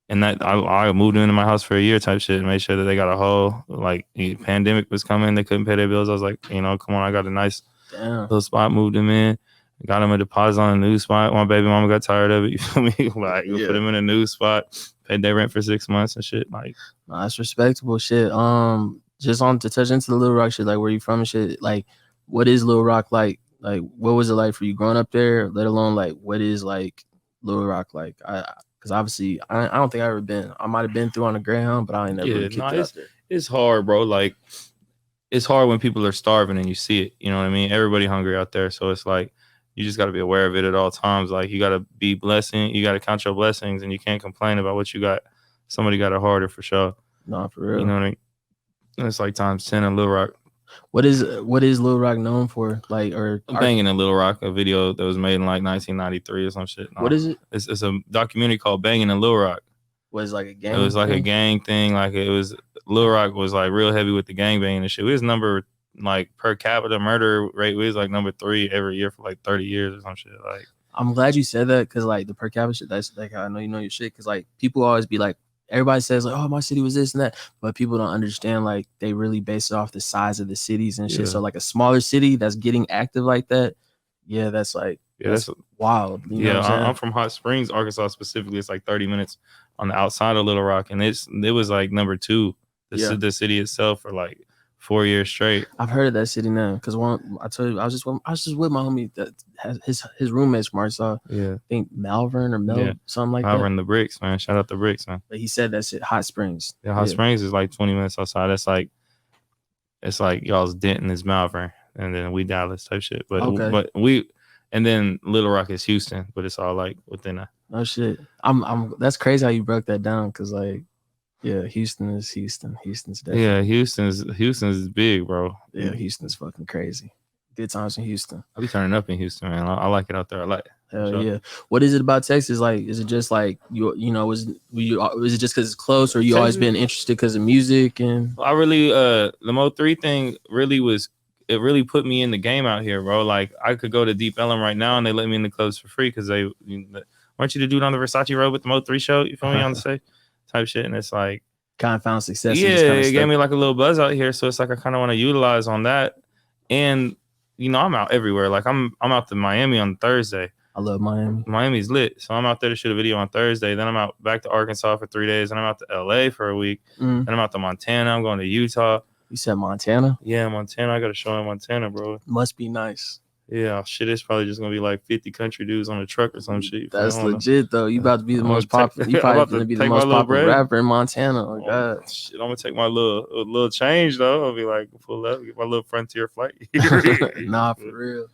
and that I moved into my house for a year type shit and made sure that they got a whole, like, pandemic was coming. They couldn't pay their bills. I was like, you know, come on, I got a nice little spot, moved them in. Got him a deposit on a new spot. My baby mama got tired of it. You feel me? Like, we put him in a new spot, paid their rent for 6 months and shit. Like, nah, that's respectable shit. Just on to touch into the Little Rock shit, like where you from and shit. Like, what is Little Rock like? Like, what was it like for you growing up there? Let alone like, what is like Little Rock like? Because obviously, I don't think I ever been. I might have been through on a Greyhound, but I ain't never really kicked it out there. It's hard, bro. Like, it's hard when people are starving and you see it. You know what I mean? Everybody hungry out there, so it's like you just got to be aware of it at all times. Like, you got to be blessing. You got to count your blessings, and you can't complain about what you got. Somebody got it harder for sure. Nah, for real. You know what I mean? And it's like times 10 in Little Rock. What is Little Rock known for? Like, or Banging in Little Rock, a video that was made in like 1993 or some shit. No, what is it? It's a documentary called Banging in Little Rock. Was like a gang? It was like a gang thing. Like, it was Little Rock was like real heavy with the gang banging and shit. We was number like per capita murder rate. We was like number 3 every year for like 30 years or some shit. Like, I'm glad you said that because like the per capita shit. That's like I know you know your shit because like people always be like everybody says like, oh, my city was this and that, but people don't understand like they really base it off the size of the cities and shit. So like a smaller city that's getting active like that, yeah, that's like that's wild. You know what I'm from Hot Springs, Arkansas specifically. It's like 30 minutes on the outside of Little Rock, and it was like number 2, the city itself for like 4 years straight. I've heard of that city now because I told you I was just with my homie that has his roommates from Arkansas. Yeah, I think Malvern or something like that. Malvern, the Bricks, man. Shout out the Bricks, man. But he said that shit, Hot Springs. Yeah, Hot Springs is like 20 minutes outside. It's like y'all's Denton is Malvern, and then we Dallas type shit. But and then Little Rock is Houston, but it's all like within a. Oh shit! I'm. That's crazy how you broke that down because like. Yeah, Houston is Houston. Houston's definitely. Yeah, Houston's big, bro. Yeah, Houston's fucking crazy. Good times in Houston. I'll be turning up in Houston, man. I like it out there. I like it. Hell yeah. What is it about Texas? Like, is it just like you know, was it just because it's close, or you always been interested because of music? And I really the Mo3 thing really put me in the game out here, bro. Like, I could go to Deep Ellum right now and they let me in the clubs for free because weren't you the dude on the Versace Road with the Mo3 show? You feel me on the stage? Type shit, and it's like kind of found success. Yeah, it gave me like a little buzz out here, so it's like I kind of want to utilize on that. And you know, I'm out everywhere. Like I'm out to Miami on Thursday. I love Miami. Miami's lit, so I'm out there to shoot a video on Thursday. Then I'm out back to Arkansas for 3 days, and I'm out to LA for a week. Then I'm out to Montana. I'm going to Utah. You said Montana? Yeah, Montana. I got a show in Montana, bro. Must be nice. Yeah, shit, it's probably just gonna be like 50 country dudes on a truck or some shit. That's legit though. You about to be the most popular. You probably gonna be the most popular rapper in Montana. Oh god. Shit, I'm gonna take my little change though. I'll be like, pull up, get my little Frontier flight. Nah, for real.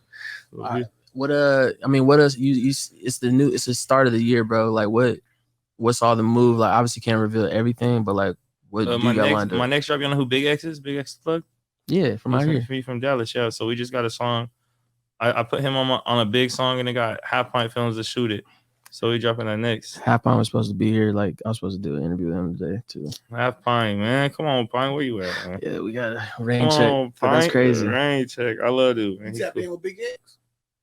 Right. What I mean, what else? It's the start of the year, bro. Like what's all the move? Like, obviously can't reveal everything, but like what do you got lined up? My next drop, you know who Big X is? Big X plug? Yeah, from out here. He's from Dallas, yeah. So we just got a song. I put him on a big song, and they got Half Pint Films to shoot it. So we dropping that next. Half Pint was supposed to be here. Like, I was supposed to do an interview with him today too. Half Pint, man. Come on, Pint. Where you at, man? Yeah, we got a rain check. That's crazy. Rain check. I love it, man. You tapped in with Big X?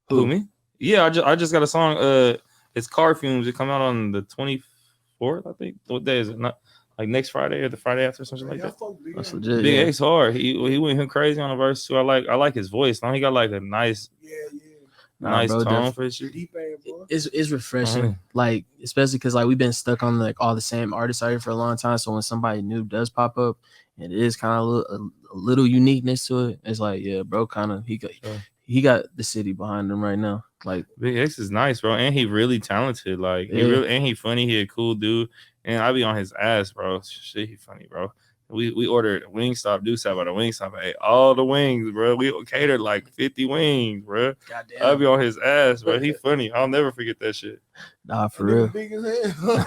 Who, me? Yeah, I just got a song. It's Car Fumes. It come out on the 24th, I think. What day is it? Not like next Friday or the Friday after, something like that. That's legit. Big X hard. He went crazy on the verse too. I like his voice. Now he got like a nice, nice tone for his shit. It's refreshing. Like, especially because like we've been stuck on like all the same artists out here for a long time. So when somebody new does pop up, and it is kind of a little uniqueness to it, it's like, yeah, bro, kind of he got the city behind him right now. Like, Big X is nice, bro, and he really talented. Like, he funny. He a cool dude, and I be on his ass, bro. Shit, he funny, bro. We ordered Wingstop, Deuce out at Wingstop. I ate all the wings, bro. We catered like 50 wings, bro. Goddamn. I be on his ass, bro. He funny. I'll never forget that shit. Nah, for real. Big as hell.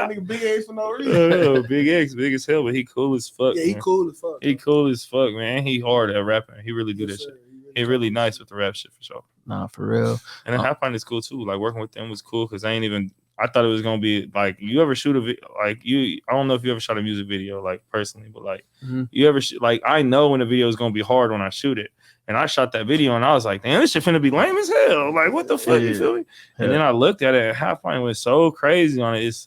Nigga big X for no reason. Big X, big as hell, but he cool as fuck. Yeah, he cool as fuck. He cool as fuck, man. He hard at rapping. He really do that shit. He really nice with the rap shit for sure. Nah, for real. And then Half Pint is cool too. Like, working with them was cool because I thought it was gonna be like, you ever shoot a video? Like, I don't know if you ever shot a music video, like, personally, but like, you ever like, I know when a video is gonna be hard when I shoot it, and I shot that video and I was like, damn, this shit finna be lame as hell. Like, what the fuck? You feel me? And then I looked at it, and Half Pint went so crazy on it.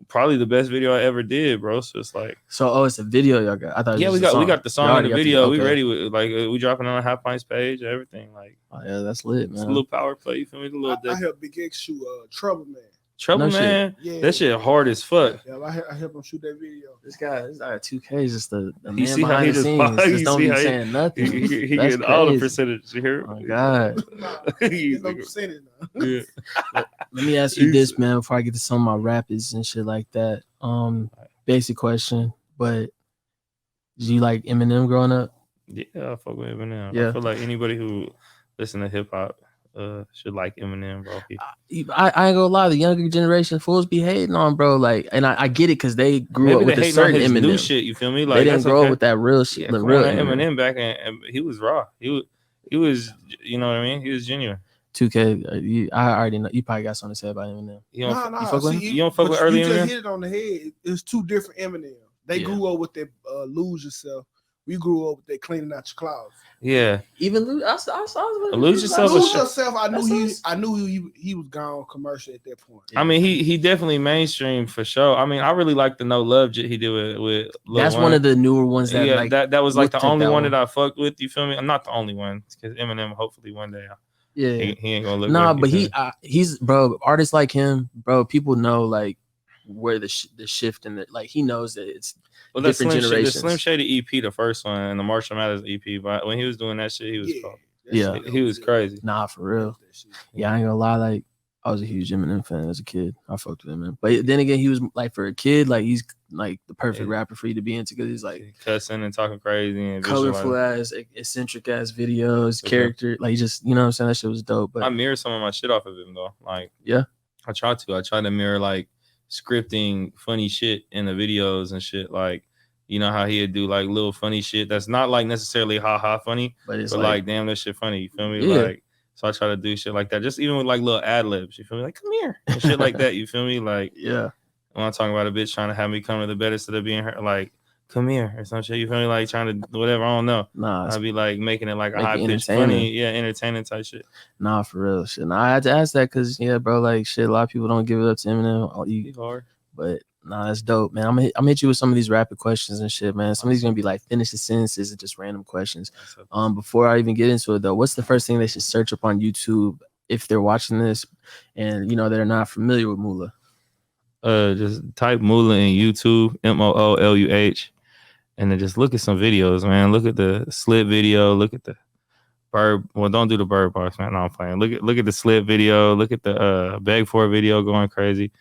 probably the best video I ever did, bro. So it's like, it's a video y'all got. I thought yeah, it was we got the song and the video. We okay. ready with like we dropping on a Half Pints page, everything. Like, oh yeah, that's lit, man. It's a little power play. You feel me? I helped Big X shoot Trouble Man. Trouble Man, yeah, that shit hard as fuck. Yeah, I helped him shoot that video. This guy 2K is just the you see how he the scenes. Just don't be saying nothing. He getting all the percentage. You hear? Oh my God. He's no percentage now. Yeah. Let me ask you this, man, before I get to some of my rappers and shit like that. Basic question, but did you like Eminem growing up? Yeah, I fuck with Eminem. Yeah. I feel like anybody who listen to hip hop should like Eminem, bro. I ain't gonna lie, the younger generation fools be hating on, bro. Like, and I get it because they grew up with a certain Eminem new shit. You feel me? Like they didn't grow up with that real shit. Yeah, the real Eminem back and he was raw. He was, you know what I mean? He was genuine. 2K, I already know. You probably got something to say about Eminem. You don't fuck with early Eminem? You just hit it on the head. It's two different Eminem. They grew up with that lose yourself. We grew up with that cleaning out your clothes. Yeah. Even lose yourself. Lose yourself. I knew he was gone commercial at that point. I mean, he definitely mainstream for sure. I mean, I really like the No Love Jit he did with Lil That's Wayne. one of the newer ones that like, that was like the only one that I fucked with. You feel me? I'm not the only one because Eminem hopefully one day. Yeah. He ain't gonna look. Nah, but he's bro. Artists like him, bro. People know like where the shift in it. Like he knows that it's. Well, the Slim Shady EP, the first one, and the Marshall Mathers EP. But when he was doing that shit, he was he was crazy. Nah, for real. Yeah, I ain't gonna lie. Like I was a huge Eminem fan as a kid. I fucked with him, but then again, he was like for a kid, like he's like the perfect rapper for you to be into because he's like cussing and talking crazy and colorful ass, eccentric ass videos, character. Like he just, you know what I'm saying? That shit was dope. But I mirror some of my shit off of him though. Like I try to mirror like scripting funny shit in the videos and shit. Like, you know how he'd do like little funny shit that's not like necessarily ha funny, but it's like damn, that shit funny. You feel me? Yeah. Like, so I try to do shit like that, just even with like little ad libs. You feel me? Like, come here and shit like that. You feel me? Like, yeah. When I'm talking about a bitch trying to have me come to the bed instead of being her, like, come here or some shit. You feel me? Like trying to whatever. I don't know. Nah, I'd be like making it like a high pitched funny, entertaining type shit. Nah, for real shit. Nah, I had to ask that because bro, like shit. A lot of people don't give it up to Eminem. Hard. But nah, that's dope, man. I'm gonna hit you with some of these rapid questions and shit, man. Some of these gonna be like finish the sentences and just random questions. Before I even get into it though, what's the first thing they should search up on YouTube if they're watching this and they're not familiar with Mooluh? Just type Mooluh in YouTube, Mooluh, and then just look at some videos, man. Look at the Slip video. Look at the bird. Well, don't do the bird box, man. No, I'm playing. Look at the Slip video. Look at the Beg For It video going crazy.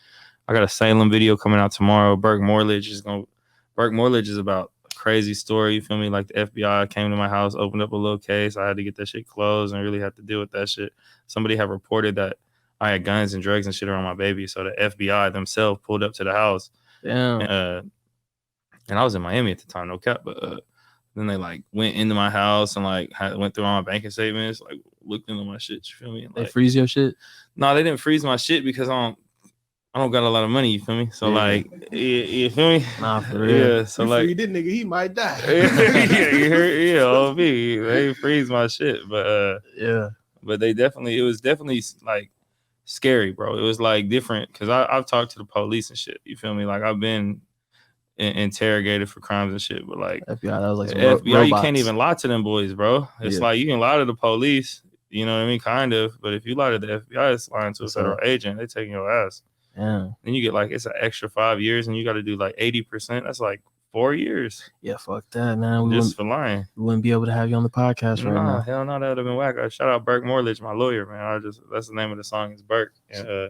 I got a Salem video coming out tomorrow. Burke Morledge is about a crazy story. You feel me? Like the FBI came to my house, opened up a little case. I had to get that shit closed and really had to deal with that shit. Somebody had reported that I had guns and drugs and shit around my baby. So the FBI themselves pulled up to the house. Damn. And I was in Miami at the time, no cap. But then they like went into my house and like went through all my banking statements, like looked into my shit. You feel me? And, they freeze your shit? No, they didn't freeze my shit because I don't got a lot of money, you feel me? So like, you feel me? Nah, for real. Yeah, so like, this nigga, he might die. You heard, OB, they freeze my shit, but but it was definitely like scary, bro. It was like different because I've talked to the police and shit. You feel me? Like I've been interrogated for crimes and shit, but like FBI, that was like some FBI, robots. you can't even lie to them boys, bro. It's like you can lie to the police, you know what I mean? Kind of, but if you lie to the FBI, it's lying to a federal agent. They taking your ass. Yeah. Then you get like it's an extra 5 years, and you got to do like 80%. That's like 4 years. Yeah, fuck that, man. Just for lying. We wouldn't be able to have you on the podcast right now. Hell no, that would have been whack. Shout out Burke Morledge, my lawyer, man. That's the name of the song is Burke. And,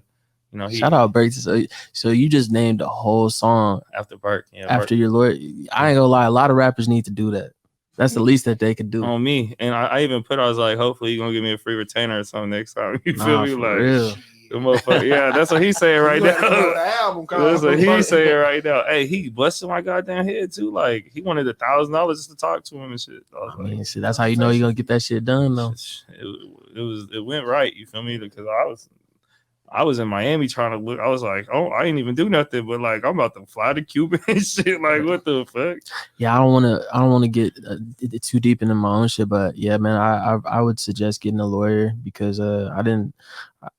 shout out Burke. So you just named a whole song after Burke. Yeah, after Burke. Your lawyer. I ain't gonna lie, a lot of rappers need to do that. That's the least that they could do. On me. And I even I was like, hopefully you're gonna give me a free retainer or something next time. You feel me? Like real. Yeah, that's what he's saying right now. That's what he's saying right now. Hey, he busted my goddamn head too. Like he wanted $1,000 just to talk to him and shit. I mean, see, that's how you know you're gonna get that shit done, though. It went right. You feel me? Because I was in Miami trying to look. I was like, oh, I ain't even do nothing, but like I'm about to fly to Cuba and shit. Like, what the fuck? Yeah, I don't want to get too deep into my own shit, but yeah, man, I would suggest getting a lawyer because I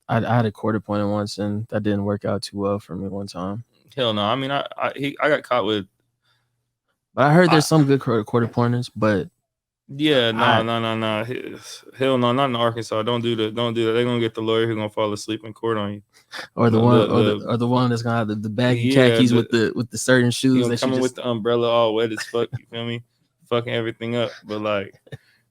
had a court appointment once and that didn't work out too well for me one time. Hell no. I mean, I got caught with. But I heard there's some good quarter pointers, but yeah, no. Hell no, not in Arkansas. Don't do that. They're gonna get the lawyer who's gonna fall asleep in court on you. Or the one that's gonna have the baggy khakis with the certain shoes. That coming with the umbrella all wet as fuck. You feel me? Fucking everything up. But like,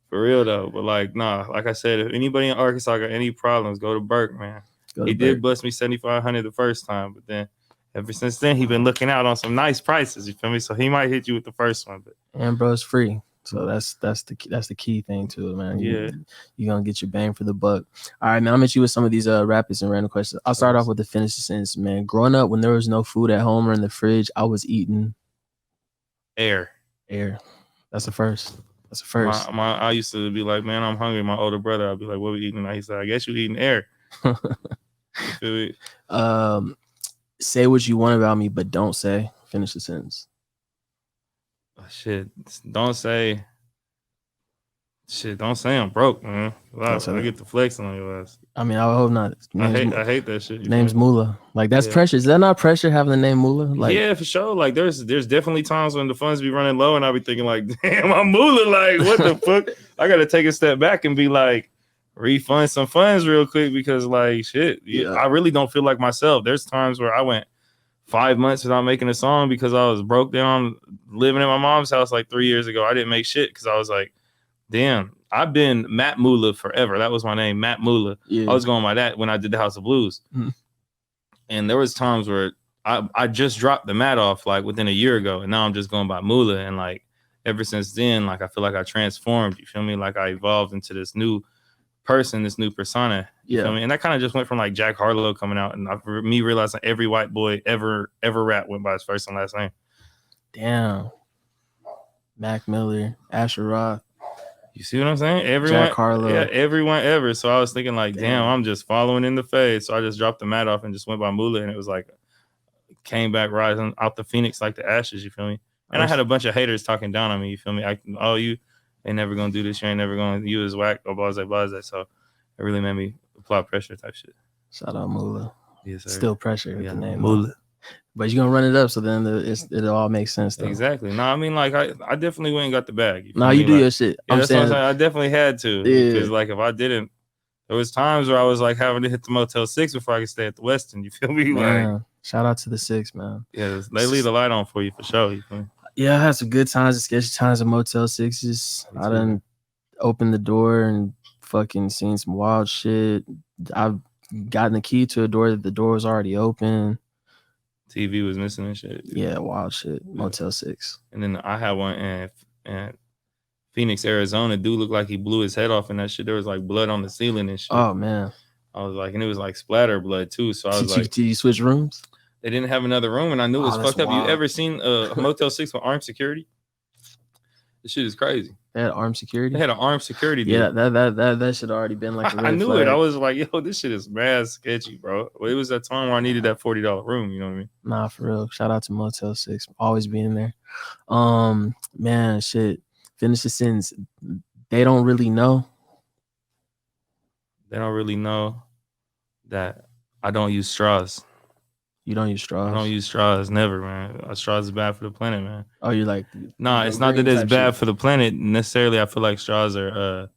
for real though. But like, nah. Like I said, if anybody in Arkansas got any problems, go to Burke, man. He did bust me $7,500 the first time, but then ever since then he been looking out on some nice prices. You feel me? So he might hit you with the first one, but and bro, it's free. So that's the key thing to it, man. Yeah, you're gonna get your bang for the buck. All right, man. I'm at you with some of these rapids and random questions. I'll start off with the finish sentence, man. Growing up, when there was no food at home or in the fridge, I was eating air. That's the first. I used to be like, man, I'm hungry. My older brother, I'd be like, what are we eating tonight? He said, I guess you eating air. You feel me? Say what you want about me, but don't say. Finish the sentence. Oh, shit. Don't say I'm broke, man. I get the flexing on your ass. I mean, I hope not. I hate that shit. Name's Mooluh. Like, that's pressure. Is that not pressure having the name Mooluh? Like, yeah, for sure. Like, there's definitely times when the funds be running low and I'll be thinking like, damn, I'm Mooluh. Like, what the fuck? I got to take a step back and be like, refund some funds real quick because like, shit, I really don't feel like myself. There's times where I went 5 months without making a song because I was broke down living in my mom's house like 3 years ago. I didn't make shit because I was like, damn, I've been Matt Mooluh forever. That was my name, Matt Mooluh. Yeah. I was going by that when I did the House of Blues. Mm-hmm. And there was times where I just dropped the Matt off like within a year ago. And now I'm just going by Mooluh. And like ever since then, like I feel like I transformed. You feel me? Like I evolved into this new person, this new persona. You feel me? And that kind of just went from like Jack Harlow coming out and me realizing every white boy ever rap went by his first and last name. Damn. Mac Miller, Asher Roth. You see what I'm saying? Everyone, Jack Harlow. Yeah, everyone ever. So I was thinking like, damn, I'm just following in the fade. So I just dropped the mat off and just went by Mooluh, and it was like came back rising out the phoenix like the ashes. You feel me? And I had a bunch of haters talking down on me. You feel me? You ain't never gonna do this. You ain't never gonna. You is whack or blase. So it really made me apply pressure type shit. Shout out Mooluh. Yes, sir. Still pressure with the name Mooluh. But you're gonna run it up, so then it all makes sense. Though. Exactly. No, I mean, like I definitely went and got the bag. No, you do your shit. Yeah, that's what I'm saying. I definitely had to. Yeah. Because like if I didn't, there was times where I was like having to hit the Motel 6 before I could stay at the Westin. You feel me? Man, like, shout out to the 6, man. Yeah, they leave the light on for you for sure. You feel me? Yeah, I had some good times and sketchy times at Motel 6s. I done opened the door and fucking seen some wild shit. I've gotten the key to a door that the door was already open. TV was missing and shit. Yeah, wild shit. Motel 6. And then I had one in Phoenix, Arizona. Dude looked like he blew his head off in that shit. There was like blood on the ceiling and shit. Oh, man. I was like, and it was like splatter blood too. So I was like, did you switch rooms? They didn't have another room, and I knew it was fucked up. You ever seen a Motel 6 with armed security? This shit is crazy. They had armed security? They had an armed security. Yeah, that should already been like a red I knew flag. it. I was like, yo, this shit is mad sketchy, bro. Well, it was that time where I needed that $40 room, you know what I mean? Nah, for real. Shout out to Motel 6. Always being there. Man, shit. Finish the sentence. They don't really know. They don't really know that I don't use straws. You don't use straws? I don't use straws, never, man. Straws is bad for the planet, man. Oh, you're like... Nah, it's not that it's bad for the planet. Necessarily, I feel like straws are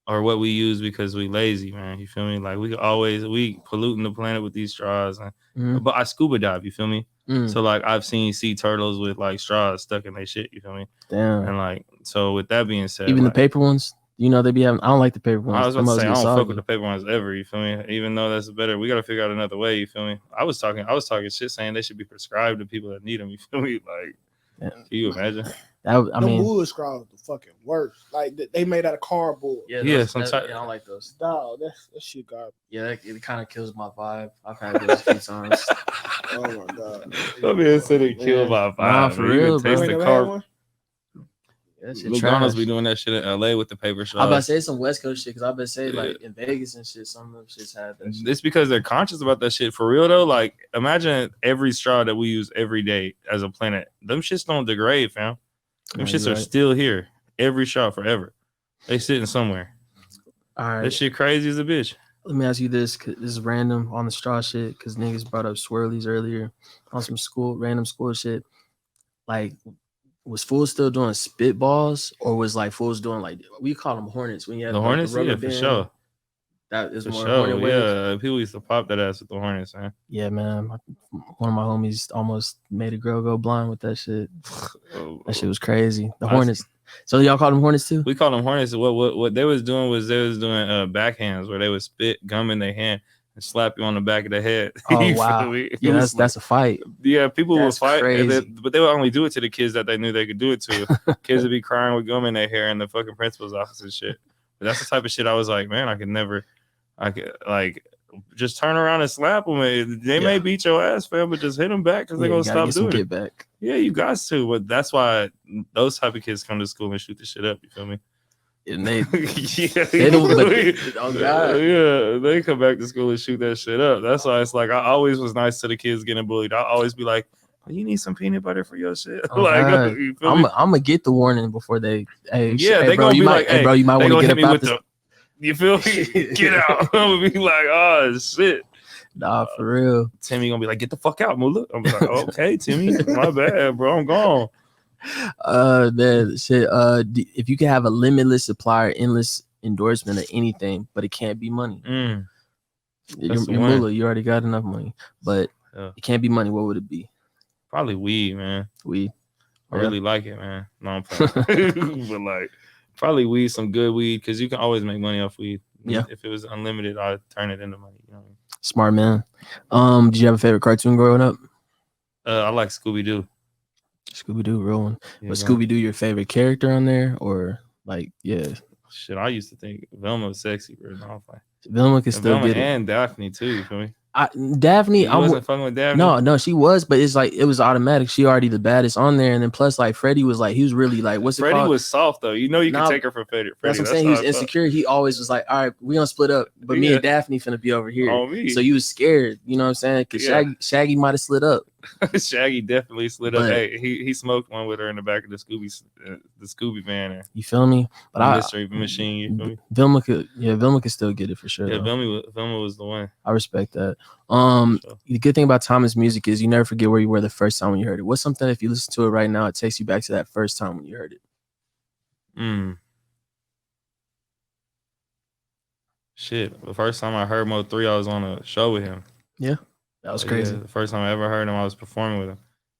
what we use because we lazy, man. You feel me? Like, we polluting the planet with these straws. But I scuba dive, you feel me? So, like, I've seen sea turtles with, like, straws stuck in their shit, you feel me? Damn. And, like, so with that being said... Even like, the paper ones? You know, they be having... I don't like the paper ones. I was about to say, I don't fuck with the paper ones ever, you feel me? Even though that's better, we got to figure out another way, you feel me? I was talking shit saying they should be prescribed to people that need them, you feel me? Like, can you imagine? The Mooluh straws the fucking worst. Like, they made out of cardboard. Yeah, sometimes I don't like those. No, that shit garbage. Yeah, it kind of kills my vibe. I've had those a few times. Oh my god. That man said it killed my vibe. Nah, for real, bro. Taste the cardboard. That shit McDonald's trash. be doing that shit in LA with the paper straws. I about to say some West Coast shit because I about to say like in Vegas and shit, some of them shits had that shit. It's because they're conscious about that shit. For real though, like imagine every straw that we use every day as a planet. Them shits don't degrade, fam. Them shits are still here. Every straw forever. They sitting somewhere. All right. That shit crazy as a bitch. Let me ask you this, 'cause this is random on the straw shit, because niggas brought up swirlies earlier on some random school shit. Like, was fools still doing spitballs, or was like fools doing like, we call them hornets when you have The like the Hornets, rubber yeah, band? for sure. That is For more sure, hornet waves. yeah. People used to pop that ass with the Hornets, man. Yeah, man. One of my homies almost made a girl go blind with that shit. That shit was crazy. The Hornets. So y'all call them Hornets too? We call them Hornets. What they was doing was they was doing backhands where they would spit gum in their hand and slap you on the back of the head. Oh wow. Yeah, that's a fight. Yeah, people would fight, but they would only do it to the kids that they knew they could do it to. Kids would be crying with gum in their hair in the fucking principal's office and shit. But that's the type of shit I was like, man, I could like just turn around and slap them. They may beat your ass, fam, but just hit them back because they're gonna stop doing it. Back. Yeah, you got to. But that's why those type of kids come to school and shoot the shit up. You feel me? And they, they don't. Oh God, yeah, they come back to school and shoot that shit up. That's why it's like I always was nice to the kids getting bullied. I always be like, you need some peanut butter for your shit. Oh, like, I'm gonna get the warning before they. Hey, yeah, they gonna be like, hey, bro, you might want to get up out this. You feel me? Get out. I'm gonna be like, oh shit. Nah, for real. Timmy gonna be like, get the fuck out, Mooluh. I'm like, okay, Timmy, my bad, bro. I'm gone. Man, shit. If you could have a limitless supply or endless endorsement of anything, but it can't be money. You're Mooluh, you already got enough money, but it can't be money. What would it be? Probably weed, man. Weed. I really like it, man. No, I'm playing. But like, probably weed, some good weed, because you can always make money off weed. Yeah. If it was unlimited, I'd turn it into money. You know what I mean? Smart man. Did you have a favorite cartoon growing up? I like Scooby-Doo. Scooby-Doo, real one. Yeah, was Scooby-Doo your favorite character on there, or like, yeah? Shit, I used to think Velma was sexy, bro. No, Velma could still get it, and Daphne too. You feel me? Daphne, I wasn't fucking with Daphne. No, she was, but it's like it was automatic. She already the baddest on there, and then plus like Freddie was like he was really like Freddie was soft though. You know you can take her for Freddie. That's what I'm saying. He was insecure. He always was like, all right, we gonna split up, but me and Daphne finna be over here. So you was scared. You know what I'm saying? Because Shaggy might have slid up. Shaggy definitely slid up. Hey, he smoked one with her in the back of the Scooby van. You feel me? But mystery machine. You feel me? Velma could still get it for sure. Yeah, Velma was the one. I respect that. The good thing about Thomas music is you never forget where you were the first time when you heard it. What's something if you listen to it right now, it takes you back to that first time when you heard it? Shit, the first time I heard Mo 3, I was on a show with him. Yeah, that was crazy. Yeah, the first time I ever heard him, I was performing with him,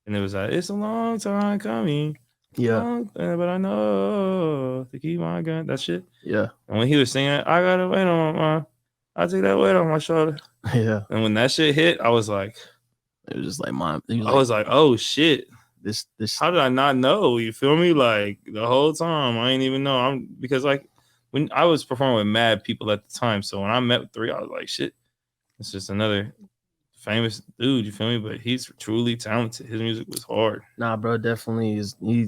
and it was like, it's a long time coming. Yeah, but I know to keep my gun. That shit. Yeah. And when he was singing, I got a weight on my, I take that weight on my shoulder. Yeah. And when that shit hit, I was like, it was just like mom. I was like, oh shit. This. How did I not know? You feel me? Like the whole time, I ain't even know. Because like when I was performing with mad people at the time, so when I met with 3, I was like, shit, it's just another famous dude. You feel me? But he's truly talented. His music was hard. Nah, bro, definitely is. He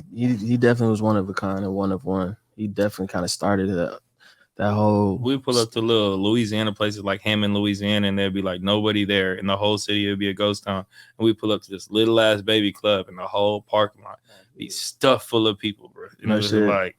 definitely was one of a kind and one of one. He definitely kind of started that whole. We pull up to little Louisiana places like Hammond, Louisiana, and there'd be like nobody there in the whole city. It'd be a ghost town, and we pull up to this little ass baby club, and the whole parking lot be stuffed full of people, bro. You know, like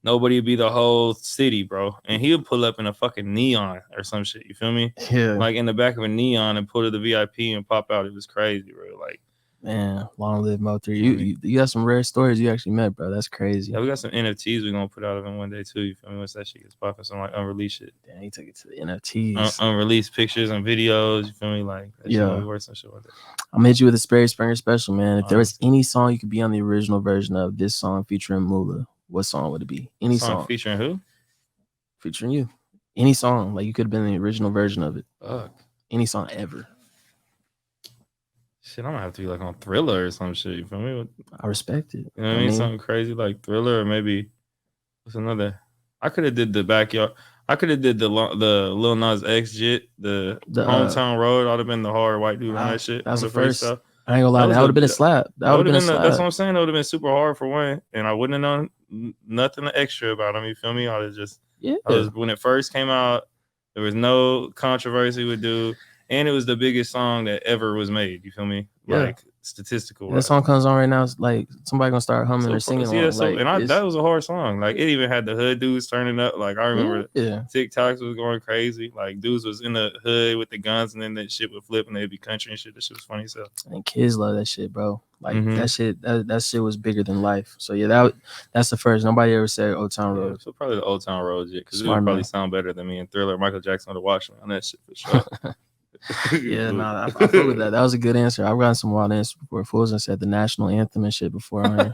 nobody would be the whole city, bro. And he would pull up in a fucking neon or some shit. You feel me? Yeah. Like in the back of a neon and pull to the VIP and pop out. It was crazy, bro. Like. Man, long live Mo 3. You got some rare stories you actually met, bro. That's crazy. Yeah, we got some NFTs we're gonna put out of him one day too. You feel me? Once that shit gets popping, some like unreleased shit. Damn, he took it to the NFTs. Unreleased pictures and videos. You feel me? Like yeah, we work some shit like that. I'm gonna hit you with a Sperry Springer special, man. If there was any song you could be on the original version of this song featuring Mooluh, what song would it be? Any song featuring who? Featuring you. Any song like you could have been the original version of it. Fuck. Any song ever. Shit, I'm gonna have to be like on Thriller or some shit. You feel me? I respect it. You know what I mean? Something crazy like Thriller, or maybe what's another? I could have did the backyard. I could have did the Lil Nas X jit, the Hometown Road. I'd have been the hard white dude on that shit. That's the first stuff. I ain't gonna lie, that would have been a slap. That would have been a slap. That's what I'm saying. That would have been super hard for one, and I wouldn't have known nothing extra about him. You feel me? I was just when it first came out, there was no controversy with dude. And it was the biggest song that ever was made. You feel me? Yeah. Like statistical. That song comes on right now. It's like somebody gonna start humming or singing. Yeah, along. That was a hard song. Like it even had the hood dudes turning up. Like I remember TikToks was going crazy. Like dudes was in the hood with the guns, and then that shit would flip and they'd be country and shit. That shit was funny as hell. And kids love that shit, bro. Like that shit was bigger than life. So yeah, that's the first. Nobody ever said Old Town Road. So probably the Old Town Road, yeah, because it would probably sound better than me and Thriller. Michael Jackson would have watched me on that shit for sure. Yeah, I fuck with that. That was a good answer. I've gotten some wild answers before. Fools and said the national anthem and shit before on here,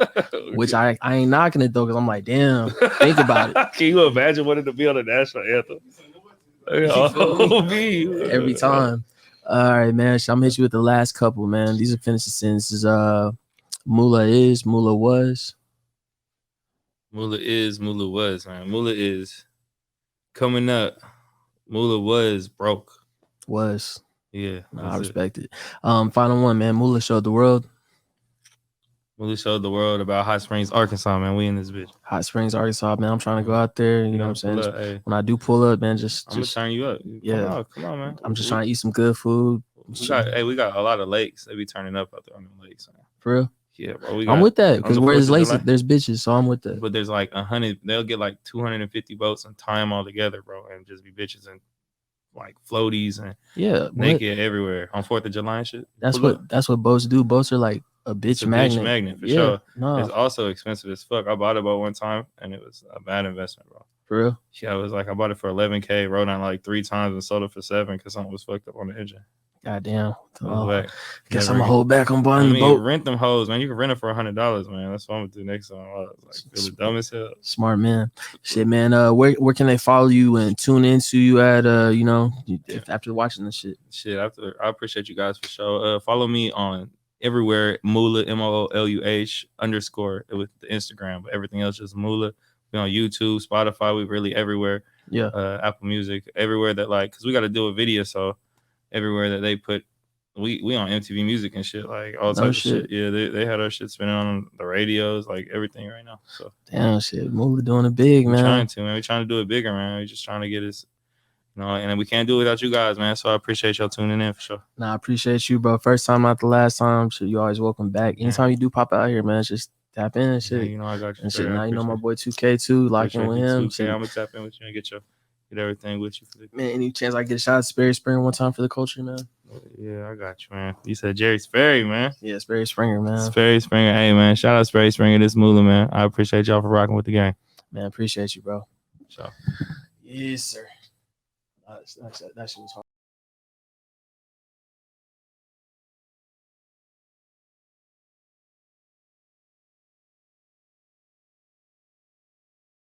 which I ain't knocking it though, because I'm like, damn, think about it. Can you imagine wanting to be on the national anthem? Every time. All right, man. So I'm gonna hit you with the last couple, man. These are finishing sentences. Mooluh is, Mooluh was. Mooluh is, Mooluh was, man. Mooluh is coming up. Mooluh was broke. Was. Yeah. I respect it. Final one, man. Mooluh showed the world. Mooluh showed the world about Hot Springs, Arkansas, man. We in this bitch. Hot Springs, Arkansas, man. I'm trying to go out there. You know what I'm saying? When I do pull up, man, I'm gonna turn you up. Come on, man. I'm just trying to eat some good food. We got a lot of lakes. They be turning up out there on the lakes, man. For real? Yeah, bro. I'm with that, because where there's lakes, there's bitches, so I'm with that. But there's like 100. They'll get like 250 boats and tie them all together, bro, and just be bitches and like floaties and naked everywhere on 4th of July and shit. That's what boats do. Boats are like a bitch magnet. For sure. No. It's also expensive as fuck. I bought a boat one time and it was a bad investment, bro. For real? Yeah, it was like I bought it for $11K, rode on like 3 times and sold it for $7 because something was fucked up on the engine. Goddamn. Guess I'm gonna hold back on buying the boat. Rent them hoes, man. You can rent it for $100, man. That's what I'm gonna do next time. I was like, feel dumb as hell. Smart man. Shit, man. Where can they follow you and tune into you at? After watching this shit. I appreciate you guys for sure. Follow me on everywhere. Mooluh MOOLUH _ with the Instagram, but everything else just Mooluh. We on YouTube, Spotify. We really everywhere. Yeah. Apple Music, everywhere that because we got to do a video, so. Everywhere that they put, we on MTV Music and shit, like all types of shit. Yeah, they had our shit spinning on the radios, like everything right now. So damn shit, Mooluh doing it big, man. We're trying to do it bigger, man. We're just trying to get us, and we can't do it without you guys, man. So I appreciate y'all tuning in for sure. Nah, I appreciate you, bro. First time, not the last time. Shit, you always welcome back. Anytime you do pop out here, man, just tap in and shit. Yeah, I got you. And shit, now my boy 2K too, locking with him. 2K, I'm gonna tap in with you and get everything with you. Man, any chance I get a shot at Sperry Springer one time for the culture, man? Yeah, I got you, man. You said Jerry Sperry, man. Yeah, Sperry Springer, man. Sperry Springer. Hey, man. Shout out Sperry Springer. This Mooluh, man. I appreciate y'all for rocking with the gang. Man, appreciate you, bro. So. Yes, sir. That shit was hard.